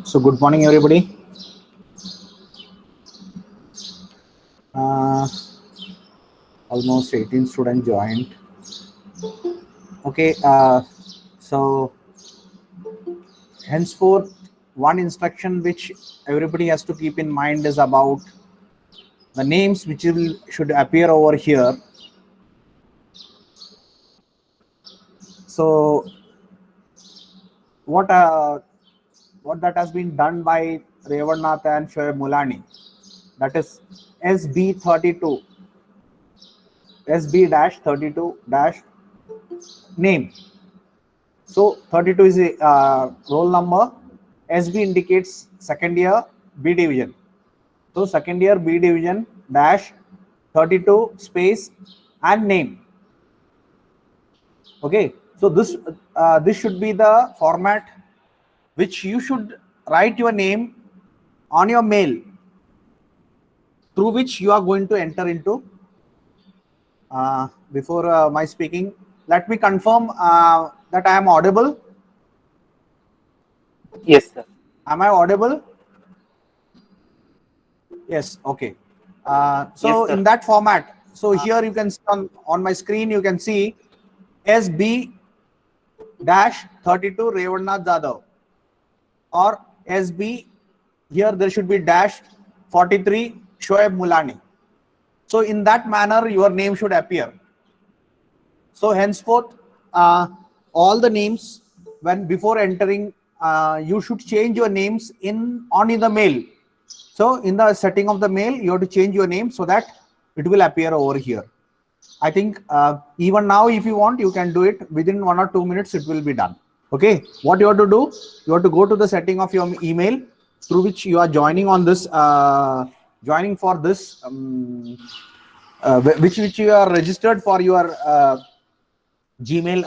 So good morning, everybody. Almost 18 students joined. Okay, so henceforth, one instruction which everybody has to keep in mind is about the names which should appear over here. So what that has been done by Revannath and Shoaib Mulani, that is SB32, SB-32- name. So 32 is a roll number. SB indicates second year B division. So second year B division dash 32 space and name. Okay. So this should be the format which you should write your name on your mail through which you are going to enter into. Before my speaking, let me confirm that I am audible. Yes, sir. Am I audible? Yes. Okay. So Yes, in sir. that format, so here you can see on my screen, you can see SB-32 Revannath Jadhav, or SB, here there should be dash 43 Shoaib Mulani. So in that manner, your name should appear. So henceforth, all the names, when before entering, you should change your names in the mail. So in the setting of the mail, you have to change your name so that it will appear over here. I think even now, if you want, you can do it within 1 or 2 minutes. It will be done. Okay. What you have to do? You have to go to the setting of your email through which you are joining on this, joining for this, which you are registered for your Gmail.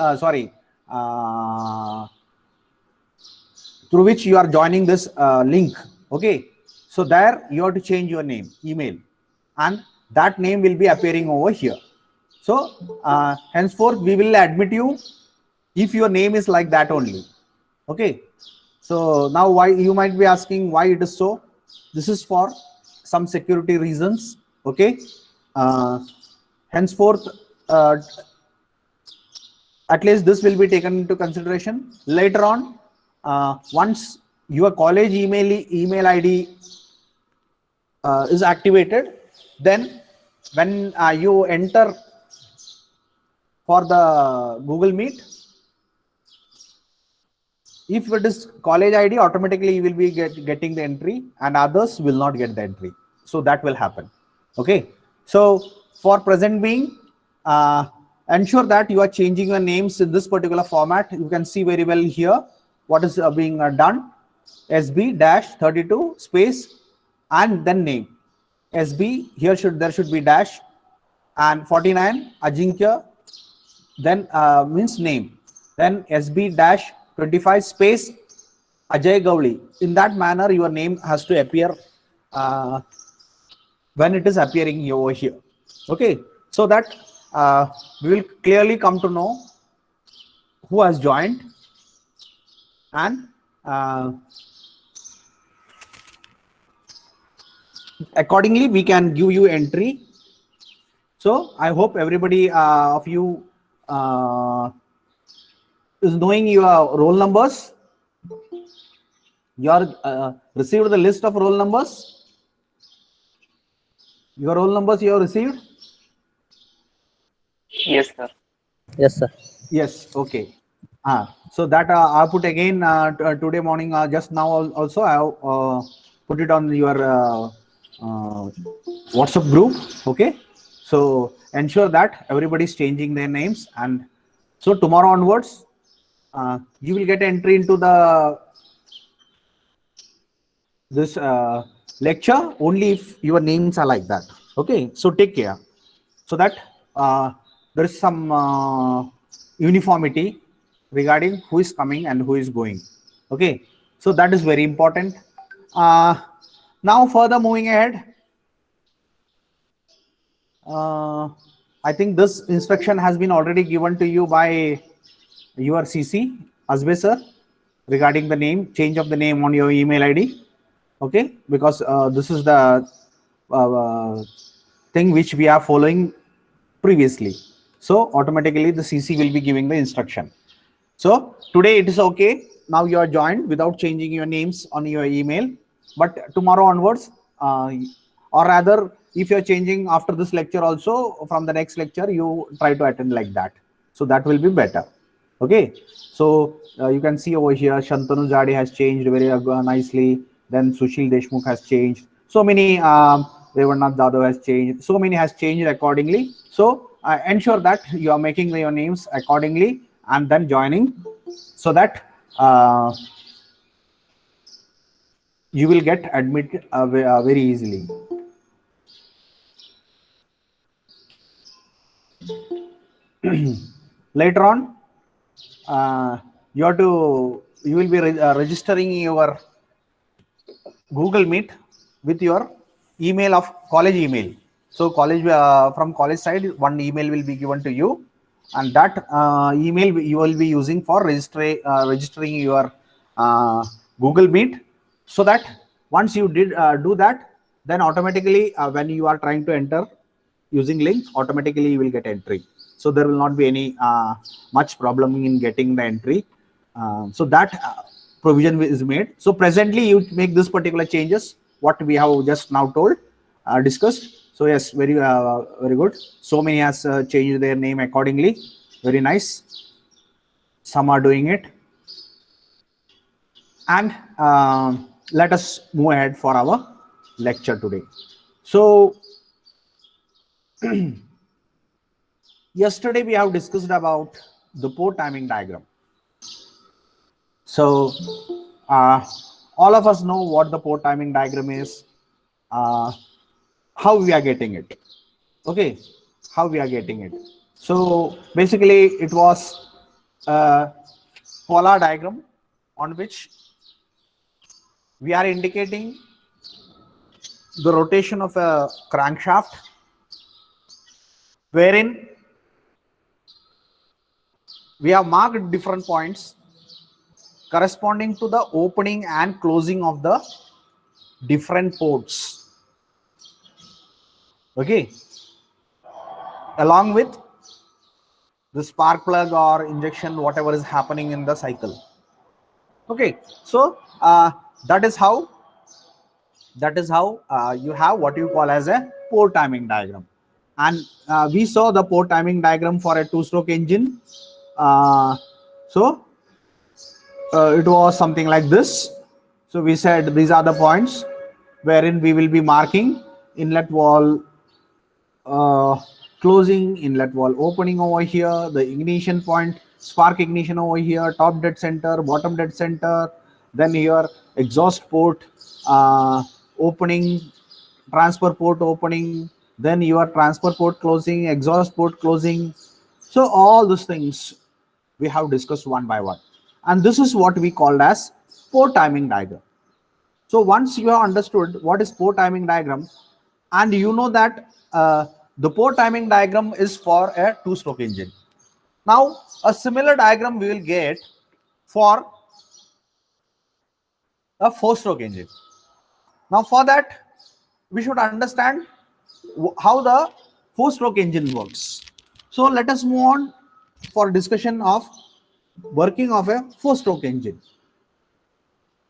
Through which you are joining this link. Okay. So there you have to change your name, email, and that name will be appearing over here. So henceforth, we will admit you if your name is like that only. Okay. So now, why you might be asking why it is so? This is for some security reasons. Okay. Henceforth, at least this will be taken into consideration later on. Once your college email ID is activated, then when you enter for the Google Meet, if it is college ID, automatically you will be getting the entry, and others will not get the entry. So that will happen. Okay. So for present being, ensure that you are changing your names in this particular format. You can see very well here what is being done. SB-32 space and then name. SB, here there should be dash, and 49 Ajinkya, then means name, then SB dash 25 space Ajay Gowli. In that manner, your name has to appear when it is appearing over here. Okay, so that we will clearly come to know who has joined, and accordingly we can give you entry. So I hope everybody of you is knowing your roll numbers. You are received the list of roll numbers. Your roll numbers you have received? Yes, sir. Yes, sir. Yes. Okay. So that I put again today morning. Just now also I have put it on your WhatsApp group. Okay. So ensure that everybody is changing their names, and so tomorrow onwards you will get entry into this lecture only if your names are like that. Okay. So take care, so that there is some uniformity regarding who is coming and who is going. Okay, so that is very important. Now further moving ahead, I think this instruction has been already given to you by your CC Azbe sir regarding the name change of the name on your email ID. Okay, because this is the thing which we are following previously. So automatically the CC will be giving the instruction. So today it is okay. Now you are joined without changing your names on your email. But tomorrow onwards, or rather, if you are changing after this lecture also, from the next lecture, you try to attend like that. So that will be better. Okay. So you can see over here, Shantanu Jade has changed very nicely. Then Sushil Deshmukh has changed. So many, Revannath Jadhav has changed. So many has changed accordingly. So ensure that you are making your names accordingly and then joining, so that you will get admitted very easily. Later on, you will be registering your Google Meet with your email of college email. So college from college side, one email will be given to you, and that email you will be using for registering your Google Meet, so that once you did do that, then automatically when you are trying to enter using link, automatically you will get entry. So there will not be any much problem in getting the entry. So that provision is made. So presently you make this particular changes what we have just now told discussed. So yes, very good. So many has changed their name accordingly. Very nice. Some are doing it. And let us move ahead for our lecture today. So yesterday we have discussed about the port timing diagram. So all of us know what the port timing diagram is, how we are getting it. Okay, how we are getting it. So basically it was a polar diagram on which we are indicating the rotation of a crankshaft, wherein we have marked different points corresponding to the opening and closing of the different ports. Okay, along with the spark plug or injection, whatever is happening in the cycle. Okay, so that is how you have what you call as a port timing diagram. And we saw the port timing diagram for a two-stroke engine. So it was something like this. So we said these are the points wherein we will be marking inlet wall closing, inlet wall opening over here, the ignition point, spark ignition over here, top dead center, bottom dead center, then here exhaust port opening, transfer port opening, then your transfer port closing, exhaust port closing. So all those things we have discussed one by one, and this is what we called as port timing diagram. So once you have understood what is port timing diagram, and you know that the port timing diagram is for a two-stroke engine. Now a similar diagram we will get for a four-stroke engine. Now for that we should understand how the four-stroke engine works. So let us move on for discussion of working of a four-stroke engine.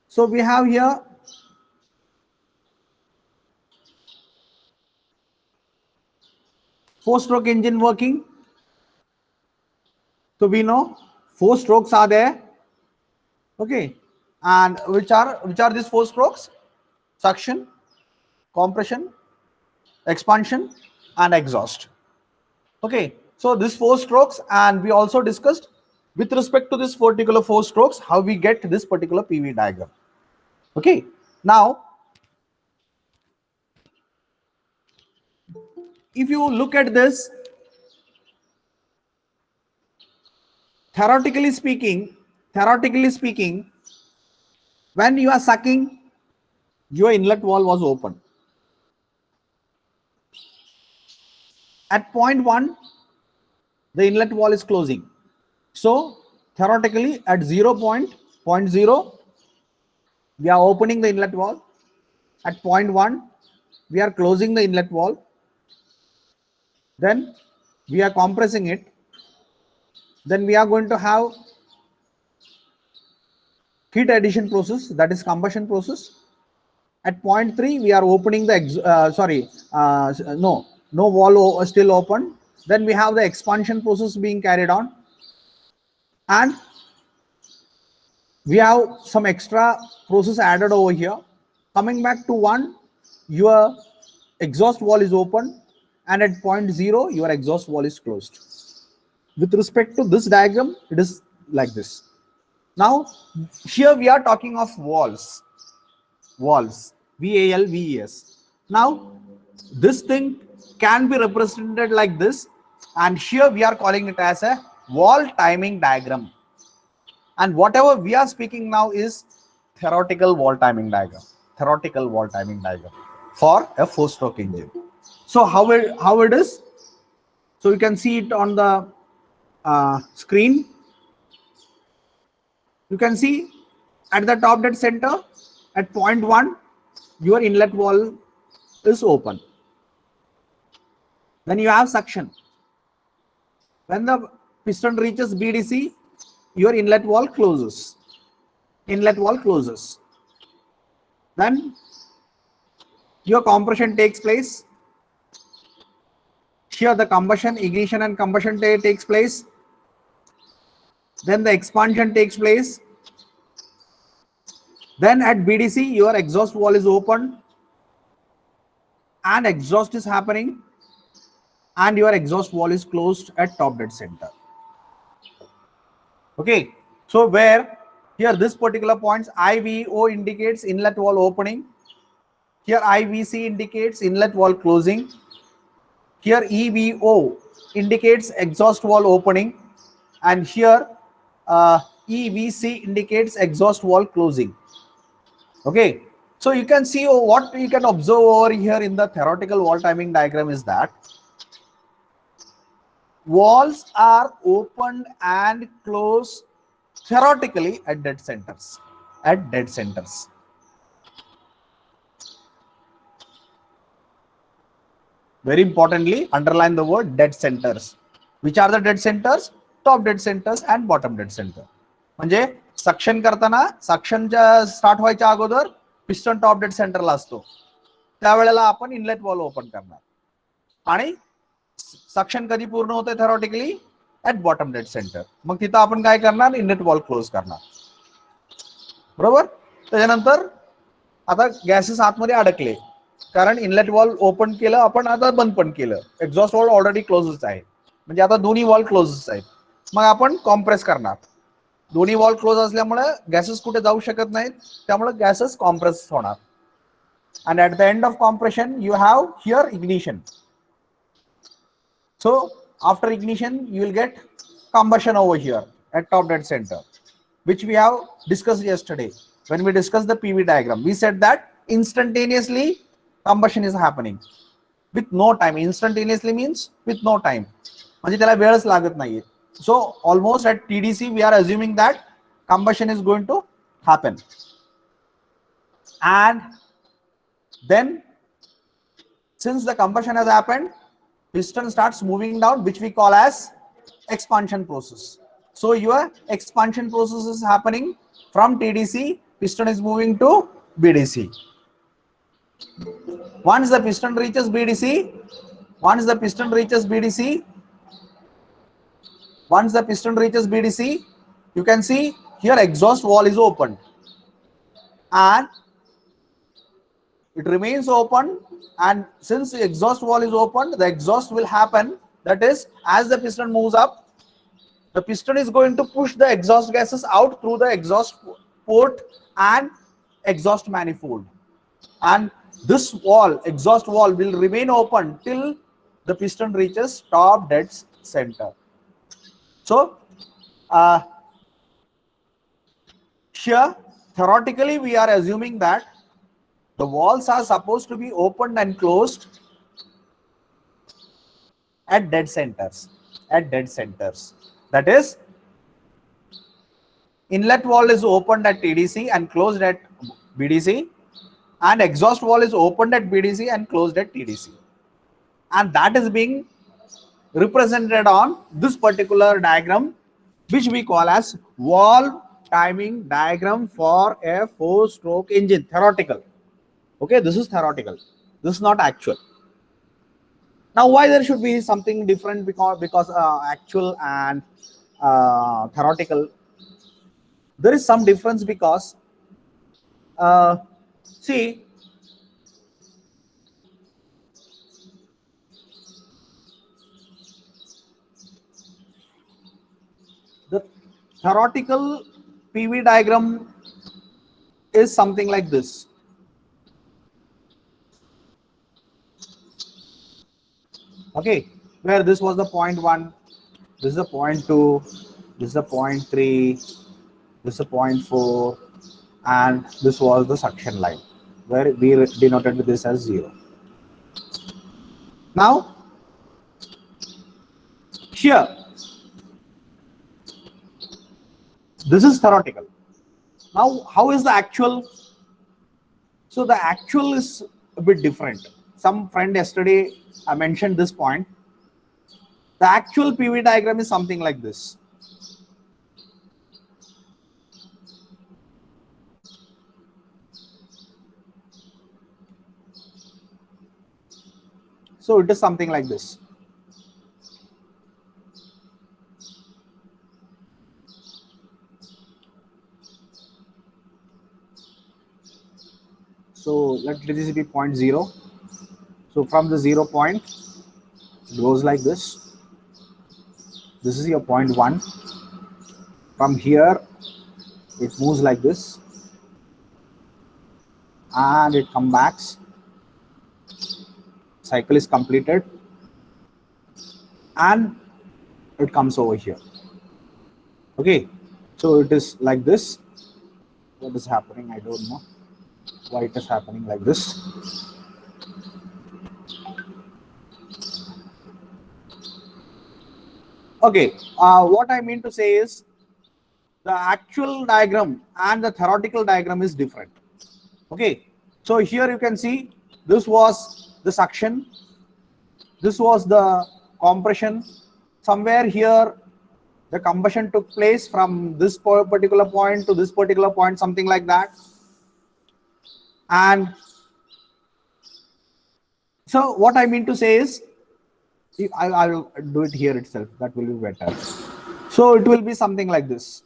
So we have here four-stroke engine working. So we know four strokes are there. Okay, and which are these four strokes? Suction, compression, expansion, and exhaust. Okay, so these four strokes, and we also discussed with respect to this particular four strokes how we get this particular PV diagram. Okay, now if you look at this, theoretically speaking, when you are sucking, your inlet valve was open. At point 1, the inlet valve is closing. So theoretically at 0.0, we are opening the inlet valve. At point 1, we are closing the inlet valve. Then we are compressing it. Then we are going to have heat addition process, that is combustion process. At point 3, we are opening the no valve still open. Then we have the expansion process being carried on, and we have some extra process added over here. Coming back to 1, your exhaust valve is open, and at point 0, your exhaust valve is closed. With respect to this diagram, it is like this. Now here we are talking of valves, VALVES. Now this thing can be represented like this, and here we are calling it as a valve timing diagram. And whatever we are speaking now is theoretical valve timing diagram, for a four-stroke engine. So how it is? So you can see it on the screen. You can see at the top dead center at point 1, your inlet valve is open. Then you have suction. When the piston reaches BDC, your inlet valve closes. Then your compression takes place. Here the ignition and combustion takes place. Then the expansion takes place. Then at BDC, your exhaust valve is open and exhaust is happening, and your exhaust valve is closed at top dead center. Okay, so where here this particular points, IVO indicates inlet valve opening. Here IVC indicates inlet valve closing. Here EVO indicates exhaust valve opening, and here EVC indicates exhaust valve closing. Okay, so you can see what you can observe over here in the theoretical valve timing diagram is that valves are opened and closed theoretically at dead centers. Very importantly, underline the word dead centers. Which are the dead centers? Top dead centers and bottom dead center. म्हणजे suction करताना सक्शनच्या start व्हायच्या अगोदर piston top dead सेंटरला असतो, त्यावेळेला आपण inlet valve open करणार, आणि सक्शन कधी पूर्ण होते theoretically at bottom dead centre. मग तिथं आपण काय करणार? इनलेट वॉल्व क्लोज करणार. बरोबर. त्याच्यानंतर आता गॅसेस आतमध्ये अडकले, कारण इनलेट वॉल्व ओपन केलं आपण, आता बंद पण केलं, एक्झॉस्ट वॉल्व ऑलरेडी क्लोजच आहे, म्हणजे आता दोन्ही वॉल्व क्लोजच आहेत. मग आपण कॉम्प्रेस करणार. दोन्ही वॉल्व क्लोज असल्यामुळे गॅसेस कुठे जाऊ शकत नाहीत, त्यामुळे गॅसेस कॉम्प्रेस होणार. And at the end of compression, you have here ignition. So after ignition, you will get combustion over here at top dead center, which we have discussed yesterday. When we discussed the PV diagram, we said that instantaneously combustion is happening with no time. Instantaneously means with no time. So almost at TDC, we are assuming that combustion is going to happen. And then since the combustion has happened, piston starts moving down, which we call as expansion process. So your expansion process is happening from TDC, piston is moving to BDC. Once the piston reaches BDC, once the piston reaches BDC, you can see here exhaust valve is opened and it remains open, and since the exhaust valve is opened, the exhaust will happen. That is, as the piston moves up, the piston is going to push the exhaust gases out through the exhaust port and exhaust manifold. And this valve, exhaust valve, will remain open till the piston reaches top dead center. So here theoretically we are assuming that the valves are supposed to be opened and closed at dead centers. That is, inlet valve is opened at TDC and closed at BDC, and exhaust valve is opened at BDC and closed at TDC. And that is being represented on this particular diagram, which we call as valve timing diagram for a 4-stroke engine. Theoretical. Okay, this is theoretical. This is not actual. Now, why there should be something different? Because actual and theoretical, there is some difference because see, the theoretical PV diagram is something like this. Okay, where this was the point 1, this is the point 2, this is the point 3, this is the point 4, and this was the suction line, where we denoted this as 0. Now, here, this is theoretical. Now, how is the actual? So the actual is a bit different. Some friend yesterday I mentioned this point. The actual PV diagram is something like this. So it is something like this. So let this be point 0. So from the 0 point, it goes like this. This is your point 1. From here, it moves like this, and it comes back. Cycle is completed, and it comes over here. Okay, so it is like this. What is happening? I don't know why it is happening like this. Okay, what I mean to say is the actual diagram and the theoretical diagram is different. Okay, so here you can see this was the suction, this was the compression. Somewhere here the combustion took place from this particular point to this particular point, something like that. And so what I mean to say is, I will do it here itself, that will be better. So it will be something like this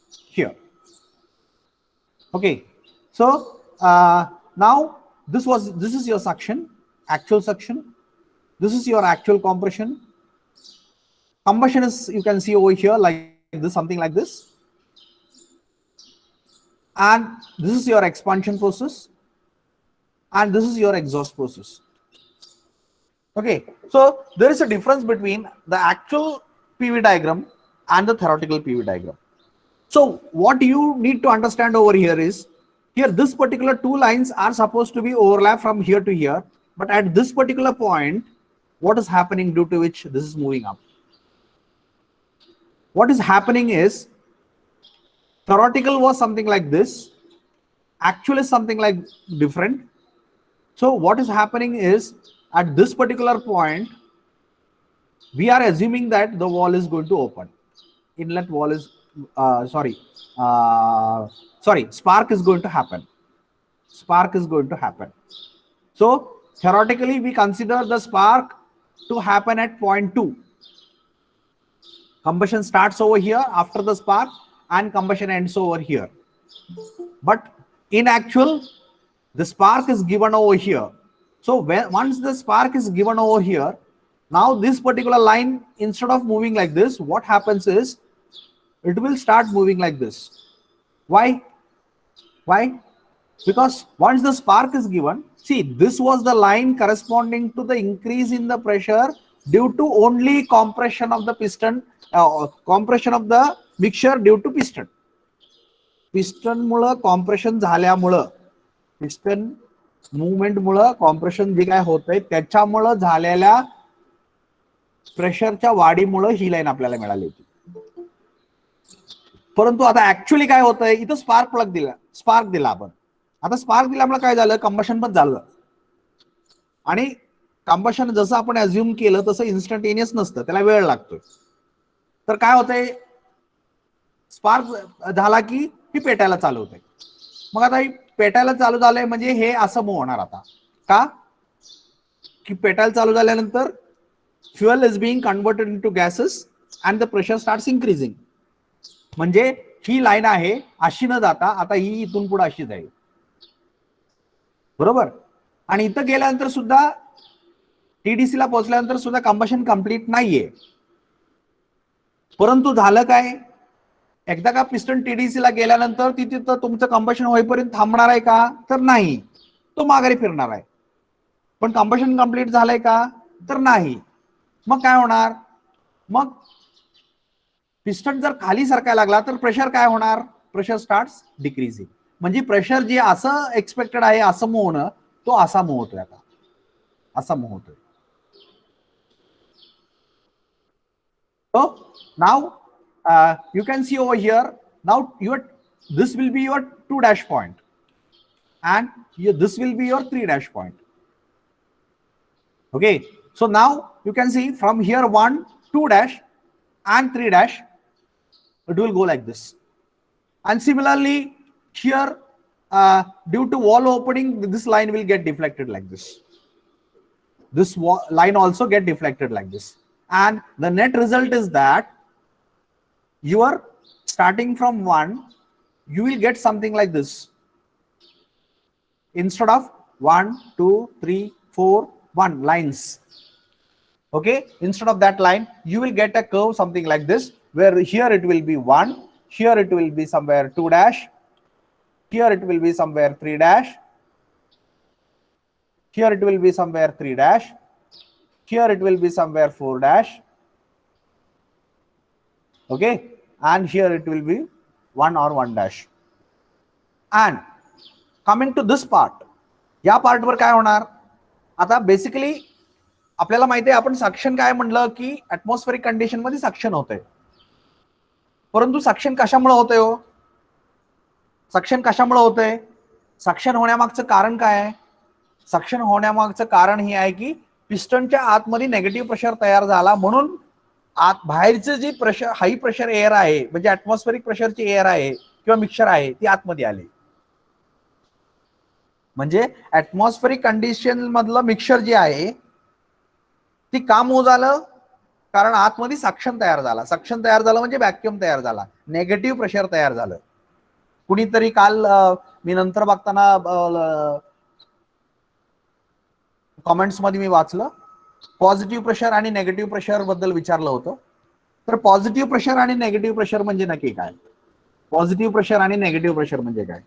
here. Okay, so now this is your suction, actual suction. This is your actual compression. Combustion is, you can see over here like this, something like this. and this is your expansion process, and this is your exhaust process. Okay, so there is a difference between the actual PV diagram and the theoretical PV diagram. So what you need to understand over here is, here this particular two lines are supposed to be overlap from here to here, but at this particular point, what is happening due to which this is moving up? What is happening is, theoretical was something like this, actual is something like different. So what is happening is, at this particular point, we are assuming that the wall is going to open. Inlet wall is, spark is going to happen. Spark is going to happen. So theoretically, we consider the spark to happen at point 2. Combustion starts over here after the spark, and combustion ends over here. But in actual, the spark is given over here. So once the spark is given over here, now this particular line, instead of moving like this, what happens is, it will start moving like this. Why? Why? Because once the spark is given, see, this was the line corresponding to the increase in the pressure due to only compression of the piston, compression of the mixture due to piston. Piston Mule compression झाल्यामुळे, piston movement मुळे compression जे काय होतंय त्याच्यामुळे झालेल्या प्रेशरच्या वाढीमुळे ही line आपल्याला मिळाली होती. परंतु आता ऍक्च्युअली काय होतंय, इथं स्पार्क प्लग दिला, स्पार्क दिला आपण. आता स्पार्क दिल्यामुळे काय झालं, कंबशन पण झालं. आणि कंबशन जसं आपण अज्युम केलं तसं इन्स्टंटेनियस नसतं, त्याला वेळ लागतोय. तर काय होतंय, स्पार्क झाला की ती पेटायला चालू होते. मग आता ही पेटायला चालू झालंय म्हणजे हे असं मूव्ह होणार. आता का की पेटायला चालू झाल्यानंतर fuel is being converted into gases and the pressure starts increasing. म्हणजे ही लाईन आहे अशी न जाता आता ही इथून पुढे अशी जाईल, बरोबर. आणि इथं गेल्यानंतर सुद्धा टीडीसी ला पोहोचल्यानंतर सुद्धा कंबशन कंप्लीट नाहीये. परंतु झालं काय, एकदा का पिस्टन टीडीसी ला गेल्यानंतर तिथं तुमचं कंबशन होईपर्यंत थांबणार आहे का, तर नाही, तो माघारी फिरणार आहे. पण कंबशन कंप्लीट झालंय का, तर नाही. मग काय होणार, मग पिस्टन जर खाली सरकायला लागला तर प्रेशर काय होणार, प्रेशर स्टार्ट्स डिक्रीजिंग. म्हणजे प्रेशर जे असं एक्सपेक्टेड आहे असं मूव्ह होणं, तो असा मूव्ह होतोय, आता असा मूव्ह होतोय. So now you can see over here, now this will be your 2' point and this will be your 3' point. Okay, so now you can see from here 1, 2' and 3', it will go like this. And similarly here, due to wall opening, this line will get deflected like this. This line also get deflected like this. And the net result is that you are starting from 1, you will get something like this. Instead of 1, 2, 3, 4, 1 lines. Okay, instead of that line, you will get a curve something like this, where here it will be 1, here it will be somewhere 2', here it will be somewhere 3', here it will be somewhere 3', here it will be somewhere 4', okay, and here it will be 1 or 1'. And coming to this part, या part वर काय होणार, आता basically आपल्याला माहिती आहे, आपण suction काय म्हणलं की ऍटमॉस्फेरिक कंडिशन मध्ये सक्शन होतंय. परंतु सक्शन कशामुळे होतंय हो, सक्शन कशामुळे होतंय, सक्शन होण्यामागचं कारण काय आहे. सक्शन होण्यामागचं कारण हे आहे की पिस्टनच्या आतमध्ये नेगेटिव्ह प्रेशर तयार झाला, म्हणून आत बाहेरचं जी प्रेशर, हाई प्रेशर एअर आहे, म्हणजे ऍटमॉस्फेरिक प्रेशरची एअर आहे किंवा मिक्सचर आहे, ती आतमध्ये आली. म्हणजे ऍटमॉस्फेरिक कंडिशन मधलं मिक्सचर जे आहे ती का मूव्ह झालं, कारण आतमध्ये सक्शन तयार झाला. सक्शन तयार झालं म्हणजे व्हॅक्युम तयार झाला, नेगेटिव्ह प्रेशर तयार झालं. कुणीतरी काल मी नंतर बघताना कमेंट्स मध्ये मी वाचलं, पॉझिटिव्ह प्रेशर आणि नेगेटिव्ह प्रेशर बद्दल विचारलं होतं. तर पॉझिटिव्ह प्रेशर आणि नेगेटिव्ह प्रेशर म्हणजे नक्की काय. पॉझिटिव्ह प्रेशर आणि नेगेटिव्ह प्रेशर म्हणजे काय?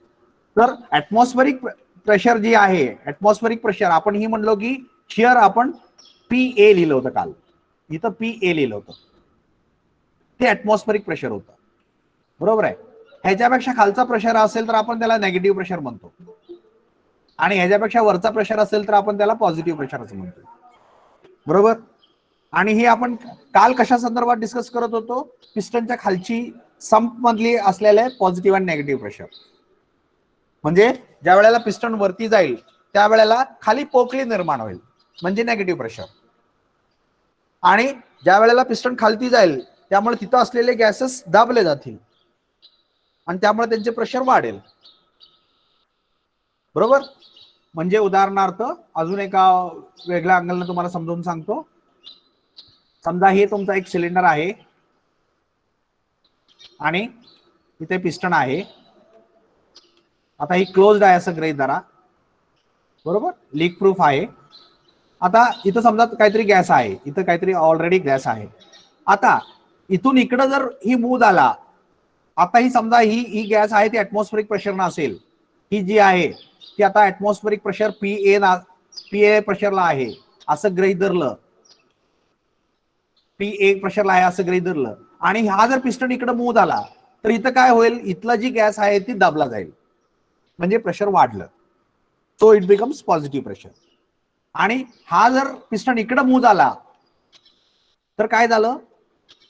तर ऍटमॉस्फेरिक प्रेशर जी आहे, ऍटमॉस्फेरिक प्रेशर आपण ही म्हणलो की हिअर आपण PA लिहिलं होतं काल, इथं PA लिहिलं होतं, ते ऍटमॉस्फेरिक प्रेशर होतं, बरोबर आहे. ह्याच्यापेक्षा खालचा प्रेशर असेल तर आपण त्याला नेगेटिव्ह प्रेशर म्हणतो, आणि ह्याच्यापेक्षा वरचा प्रेशर असेल तर आपण त्याला पॉझिटिव्ह प्रेशर असं म्हणतो, बरोबर. आणि हे आपण काल कशा संदर्भात डिस्कस करत होतो? पिस्टनच्या खालची संप मधली असलेले पॉझिटिव्ह आणि नेगेटिव्ह प्रेशर. म्हणजे ज्या वेळेला पिस्टन वरती जाईल त्यावेळेला खाली पोकळी निर्माण होईल, म्हणजे नेगेटिव्ह प्रेशर. आणि ज्या वेळेला पिस्टन खालती जाईल त्यामुळे तिथं असलेले गॅसेस दाबले जातील आणि त्यामुळे त्यांचे प्रेशर वाढेल, बरोबर. म्हणजे उदाहरणार्थ अजून एका वेगळ्या अँगलने तुम्हाला समजावून सांगतो. समजा हे तुमचा एक सिलेंडर आहे आणि इथे पिस्टन आहे. आता ही क्लोज्ड आहे असं गृहीत धरा, बरोबर, लीक प्रूफ आहे. आता इथं समजा काहीतरी गॅस आहे, इथं काहीतरी ऑलरेडी गॅस आहे. आता इथून इकडं जर ही मूव झाला, आता ही समजा ही गॅस आहे ती ऍटमॉस्फेरिक प्रेशर असेल, ही जी आहे ती आता ऍटमॉस्फेरिक प्रेशर PA प्रेशरला आहे असं गृहीत धरलं, PA प्रेशरला आहे असं गृहीत धरलं, आणि हा जर पिस्टन इकडे मूव झाला तर इथं काय होईल? इथला जी गॅस आहे ती दाबला जाईल, म्हणजे प्रेशर वाढलं, so it becomes positive pressure. आणि हा जर पिस्टन इकडे मूव झाला तर काय झालं?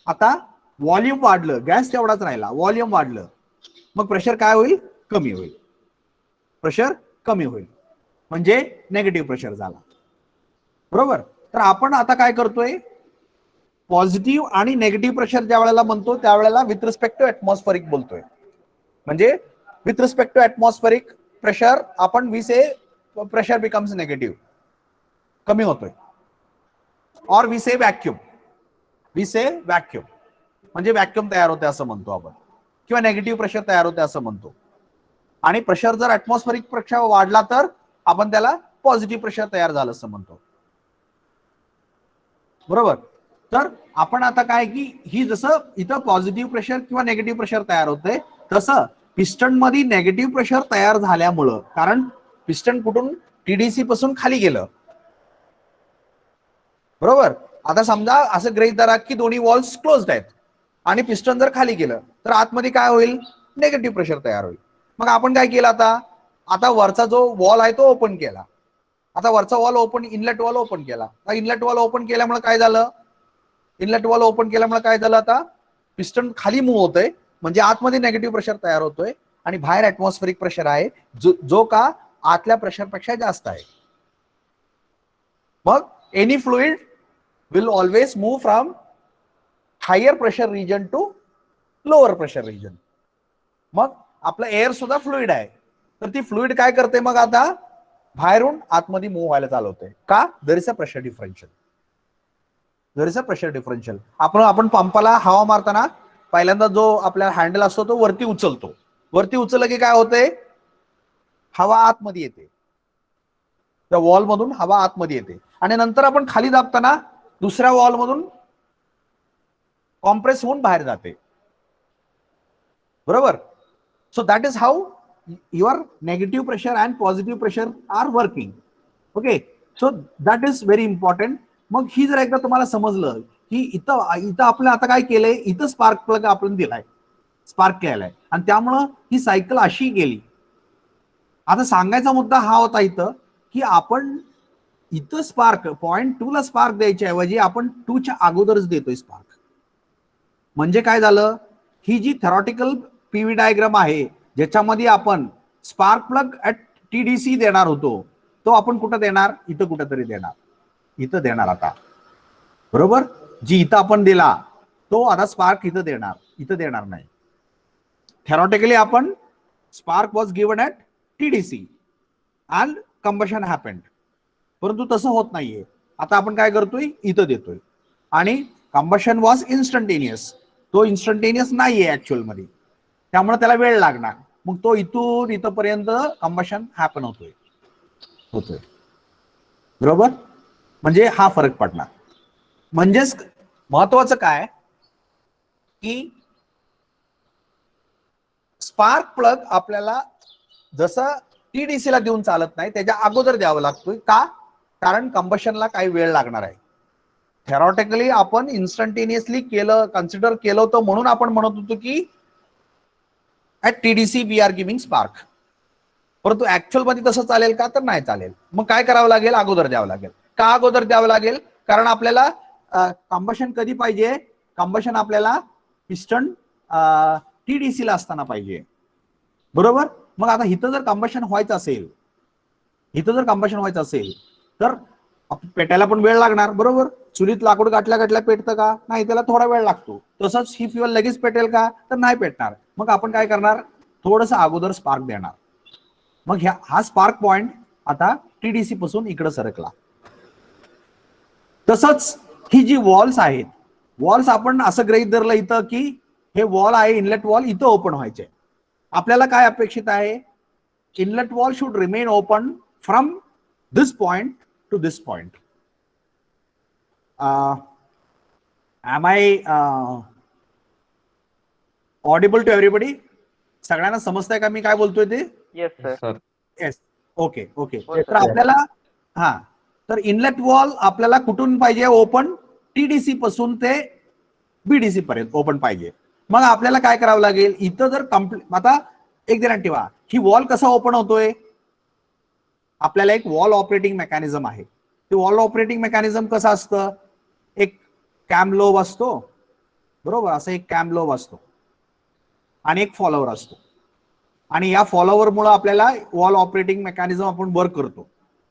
आता व्हॉल्यूम वाढलं, गॅस तेवढाच राहिला, व्हॉल्यूम वाढलं, मग प्रेशर काय होईल? कमी होईल, प्रेशर कमी होईल, म्हणजे नेगेटिव्ह प्रेशर झाला, बरोबर. तर आपण आता काय करतोय? पॉझिटिव्ह आणि नेगेटिव्ह प्रेशर ज्या वेळेला म्हणतो त्यावेळेला विथ रिस्पेक्ट टू ऍटमॉस्फेरिक बोलतोय. म्हणजे with respect to atmospheric pressure आपण we say pressure becomes negative, कमी होतोय. और वी से व्हॅक्यूम, म्हणजे व्हॅक्यूम तयार होते असं म्हणतो आपण, किंवा नेगेटिव्ह प्रेशर तयार होते असं म्हणतो. आणि प्रेशर जर ऍटमॉस्फेरिक प्रेशर वाढला तर आपण त्याला पॉझिटिव्ह प्रेशर तयार झालं असं म्हणतो, बरोबर. तर आपण आता काय की ही जसं इथं पॉझिटिव्ह प्रेशर किंवा नेगेटिव्ह प्रेशर तयार होतंय, तसं पिस्टन मध्ये नेगेटिव्ह प्रेशर तयार झाल्यामुळं, कारण पिस्टन कुठून TDC पासून खाली गेलं, बरोबर. आता समजा असं गृहीत धरा की दोन्ही वॉल्स क्लोज्ड आहेत आणि पिस्टन जर खाली गेलं तर आतमध्ये काय होईल? नेगेटिव्ह प्रेशर तयार होईल. मग आपण काय केलं? आता वरचा जो वॉल आहे तो ओपन केला. आता वरचा valve open, inlet valve open केला. इनलेट वॉल ओपन केल्यामुळे काय झालं? आता पिस्टन खाली मूव्ह होतोय, म्हणजे आतमध्ये नेगेटिव्ह प्रेशर तयार होतोय आणि बाहेर ऍटमॉस्फेरिक प्रेशर आहे जो का आतल्या प्रेशरपेक्षा जास्त आहे. मग any fluid will always move from higher pressure region to lower pressure region. मग आपलं एअर सुद्धा फ्लुइड आहे, तर ती फ्लुइड काय करते? मग आता बाहेरून आतमध्ये मूव्ह व्हायला चालू होते. का? There is a pressure differential. आपण पंपाला हवा मारताना पहिल्यांदा जो आपला हँडल असतो तो वरती उचलतो. वरती उचललं की काय होते? हवा आतमध्ये येते, त्या वॉल मधून हवा आतमध्ये येते, आणि नंतर आपण खाली दाबताना दुसऱ्या वॉल मधून कॉम्प्रेस होऊन बाहेर जाते, बरोबर. So that is how your negative pressure and positive pressure are working. Okay, so that is very important. मग ही जर एकदा तुम्हाला समजलं की इथं आपलं आता काय केलंय, इथं स्पार्क प्लग आपण दिलाय, स्पार्क केलाय, आणि त्यामुळं ही सायकल अशी गेली. आता सांगायचा मुद्दा हा होता इथं की आपण इथं स्पार्क पॉइंट 2 ला स्पार्क द्यायच्या ऐवजी आपण 2 च्या अगोदरच देतोय स्पार्क. म्हणजे काय झालं? ही जी थेरॉटिकल PV डायग्राम आहे ज्याच्यामध्ये आपण स्पार्क प्लग ऍट TDC देणार होतो, तो आपण कुठं देणार? इथं कुठेतरी देणार, इथं देणार आता, बरोबर. जी इथं आपण दिला तो आता स्पार्क इथं देणार नाही. थेरॉटिकली आपण spark was given at TDC and combustion happened, परंतु तसं होत नाहीये. आता आपण काय करतोय? इथं देतोय, आणि कंबशन वॉज इन्स्टंटेनियस, तो इन्स्टंटेनियस नाहीये ऍक्च्युअल मध्ये, त्यामुळे त्याला वेळ लागणार. मग तो इथून इथपर्यंत कंबशन हॅपन होतोय, बरोबर. म्हणजे हा फरक पडणार. म्हणजेच महत्वाचं काय की स्पार्क प्लग आपल्याला जसं TDC ला देऊन चालत नाही, त्याच्या अगोदर द्यावं लागतोय. का? कारण कंबशनला काही वेळ लागणार आहे. थेरॉटिकली आपण इन्स्टंटेनियसली केलं, कन्सिडर केलं होतं, म्हणून आपण म्हणत होतो की at TDC we are giving spark. परंतु ऍक्च्युअल मध्ये तसं चालेल का? तर नाही चालेल. मग काय करावं लागेल? अगोदर द्यावं लागेल. का अगोदर द्यावं लागेल? कारण आपल्याला कंबशन कधी पाहिजे? कंबशन आपल्याला पिस्टन TDC ला असताना पाहिजे, बरोबर. मग आता इथं जर कंबशन व्हायचं असेल, तर पेटायला पण वेळ लागणार, बरोबर. चुलीत लाकूड गाठल्या पेटतं का? नाही, त्याला थोडा वेळ लागतो. तसंच ही फ्युअल लगेच पेटेल का? तर नाही पेटणार. मग आपण काय करणार? थोडंसं अगोदर स्पार्क देणार. मग हा स्पार्क पॉइंट आता TDC पासून इकडे सरकला. तसंच ही जी वॉल्स आहेत, वॉल्स आपण असं गृहीत धरलं इथं की हे वॉल आहे, इनलेट वॉल इथं ओपन व्हायचे. आपल्याला काय अपेक्षित आहे? Inlet valve should remain open from this point two this point. am I audible to everybody? सगळ्यांना समजतंय का मी काय बोलतोय ते? Yes sir. येस. ओके. तर आपल्याला तर इनलेट वॉल आपल्याला कुठून पाहिजे? ओपन TDC पासून ते BDC पर्यंत ओपन पाहिजे. मग आपल्याला काय करावं लागेल? इथं जर आता एक ध्यानात ठेवा, ही वॉल कसा ओपन होतोय? आपल्याला एक वॉल ऑपरेटिंग मेकॅनिझम आहे. ते वॉल ऑपरेटिंग मेकॅनिझम कसं असतं? एक कॅम लोब असतो, बरोबर. असं एक कॅम लोब असतो आणि एक फॉलोवर असतो, आणि या फॉलोवर मुळे आपल्याला वॉल ऑपरेटिंग मेकॅनिझम आपण वर्क करतो,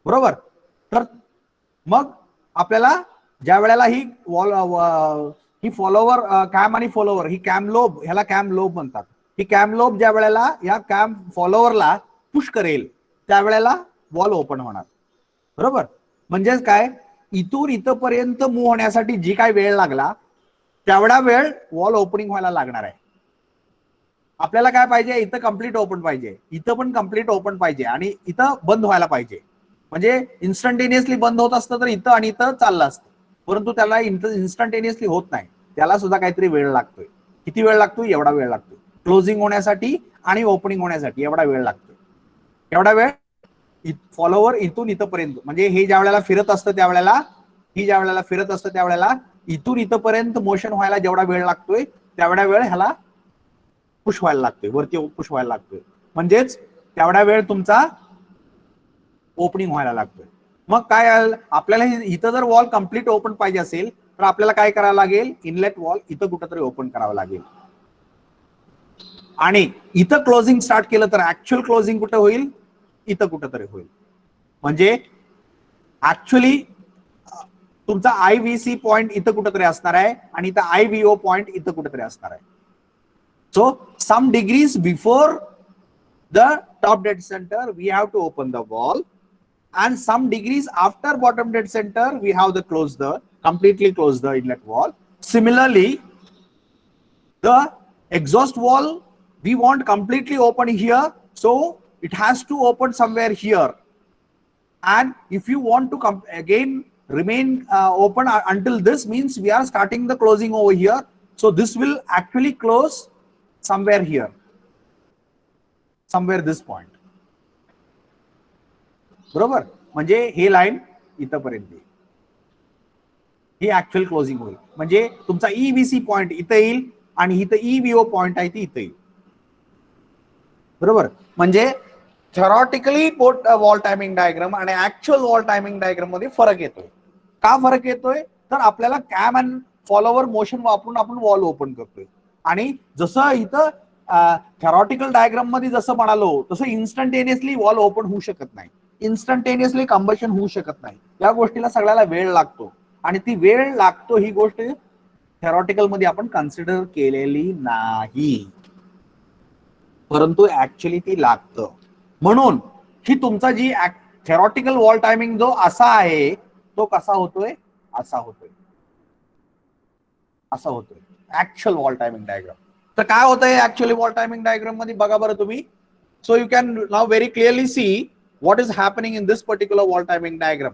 बरोबर. तर मग आपल्याला ज्या वेळेला ही फॉलोवर कॅम आणि फॉलोवर, ही कॅम लोब, ह्याला कॅम लोब म्हणतात. ही कॅम लोब ज्या वेळेला या कॅम फॉलोवरला पुश करेल त्यावेळेला वॉल ओपन होणार, बरोबर. म्हणजेच काय? इथून इथपर्यंत मूव्ह होण्यासाठी जी काय वेळ लागला तेवढा वेळ वॉल ओपनिंग व्हायला लागणार आहे. आपल्याला काय पाहिजे? इथं कम्प्लीट ओपन पाहिजे, इथं पण कम्प्लीट ओपन पाहिजे, आणि इथं बंद व्हायला पाहिजे. म्हणजे इन्स्टंटेनियसली बंद होत असतं तर इथं आणि इथं चाललं असतं, परंतु त्याला इन्स्टंटेनियसली होत नाही. त्याला सुद्धा काहीतरी वेळ लागतोय. किती वेळ लागतोय? एवढा वेळ लागतोय क्लोजिंग होण्यासाठी आणि ओपनिंग होण्यासाठी. एवढा वेळ लागतोय. एवढा वेळ फॉलोवर इथून इथपर्यंत, म्हणजे हे ज्या वेळेला फिरत असतं त्यावेळेला, इथून इथपर्यंत मोशन व्हायला जेवढा वेळ लागतोय तेवढा वेळ ह्याला पुश व्हायला लागतोय, वरती पुश व्हायला लागतोय. म्हणजेच तेवढा वेळ तुमचा ओपनिंग व्हायला लागतोय. मग काय आपल्याला इथं जर वॉल कम्प्लीट ओपन पाहिजे असेल तर आपल्याला काय करावं लागेल? इनलेट वॉल इथं कुठेतरी ओपन करावं लागेल, आणि इथं क्लोजिंग स्टार्ट केलं तर ऍक्च्युअल क्लोजिंग कुठे होईल? इथं कुठेतरी होईल. म्हणजे ऍक्च्युअली तुमचा IVC पॉइंट इथं कुठेतरी असणार आहे, आणि इथं IVO पॉइंट इथं कुठेतरी असणार आहे. So some degrees before the top dead center we have to open the wall, and some degrees after bottom dead center we have to completely close the inlet wall. Similarly, the exhaust wall we want completely open here, so it has to open somewhere here. And if you want to again remain open until this, means we are starting the closing over here, so this will actually close somewhere here, somewhere this point, बरोबर. म्हणजे हे line इथपर्यंत ही actual closing होईल. म्हणजे तुमचा EVC point इथं येईल आणि इथं EVO पॉइंट आहे ती इथं येईल, बरोबर. म्हणजे थेरॉटिकली वॉल टायमिंग डायग्राम आणि ऍक्च्युअल वॉल टायमिंग डायग्राम मध्ये फरक येतोय. का फरक येतोय? तर आपल्याला कॅम अँड फॉलोवर मोशन वापरून आपण वॉल ओपन करतोय, आणि जसं इथं थेरॉटिकल डायग्राम मध्ये जसं म्हणालो तसं इन्स्टंटेनियसली वॉल ओपन होऊ शकत नाही, इन्स्टंटेनियसली कंबशन होऊ शकत नाही. या गोष्टीला सगळ्याला वेळ लागतो, आणि ती वेळ लागतो ही गोष्ट थेरॉटिकल मध्ये आपण कन्सिडर केलेली नाही, परंतु ऍक्च्युअली ती लागतं. म्हणून ही तुमचा जी थेरॉटिकल वॉल टायमिंग जो असा आहे तो कसा होतोय? असा होतोय ऍक्च्युअल वॉल टायमिंग डायग्राम. तर काय होतंय ऍक्च्युअली वॉल टायमिंग डायग्राम मध्ये? बघा बरं तुम्ही. So you can now very clearly C what is happening in this particular wall timing diagram.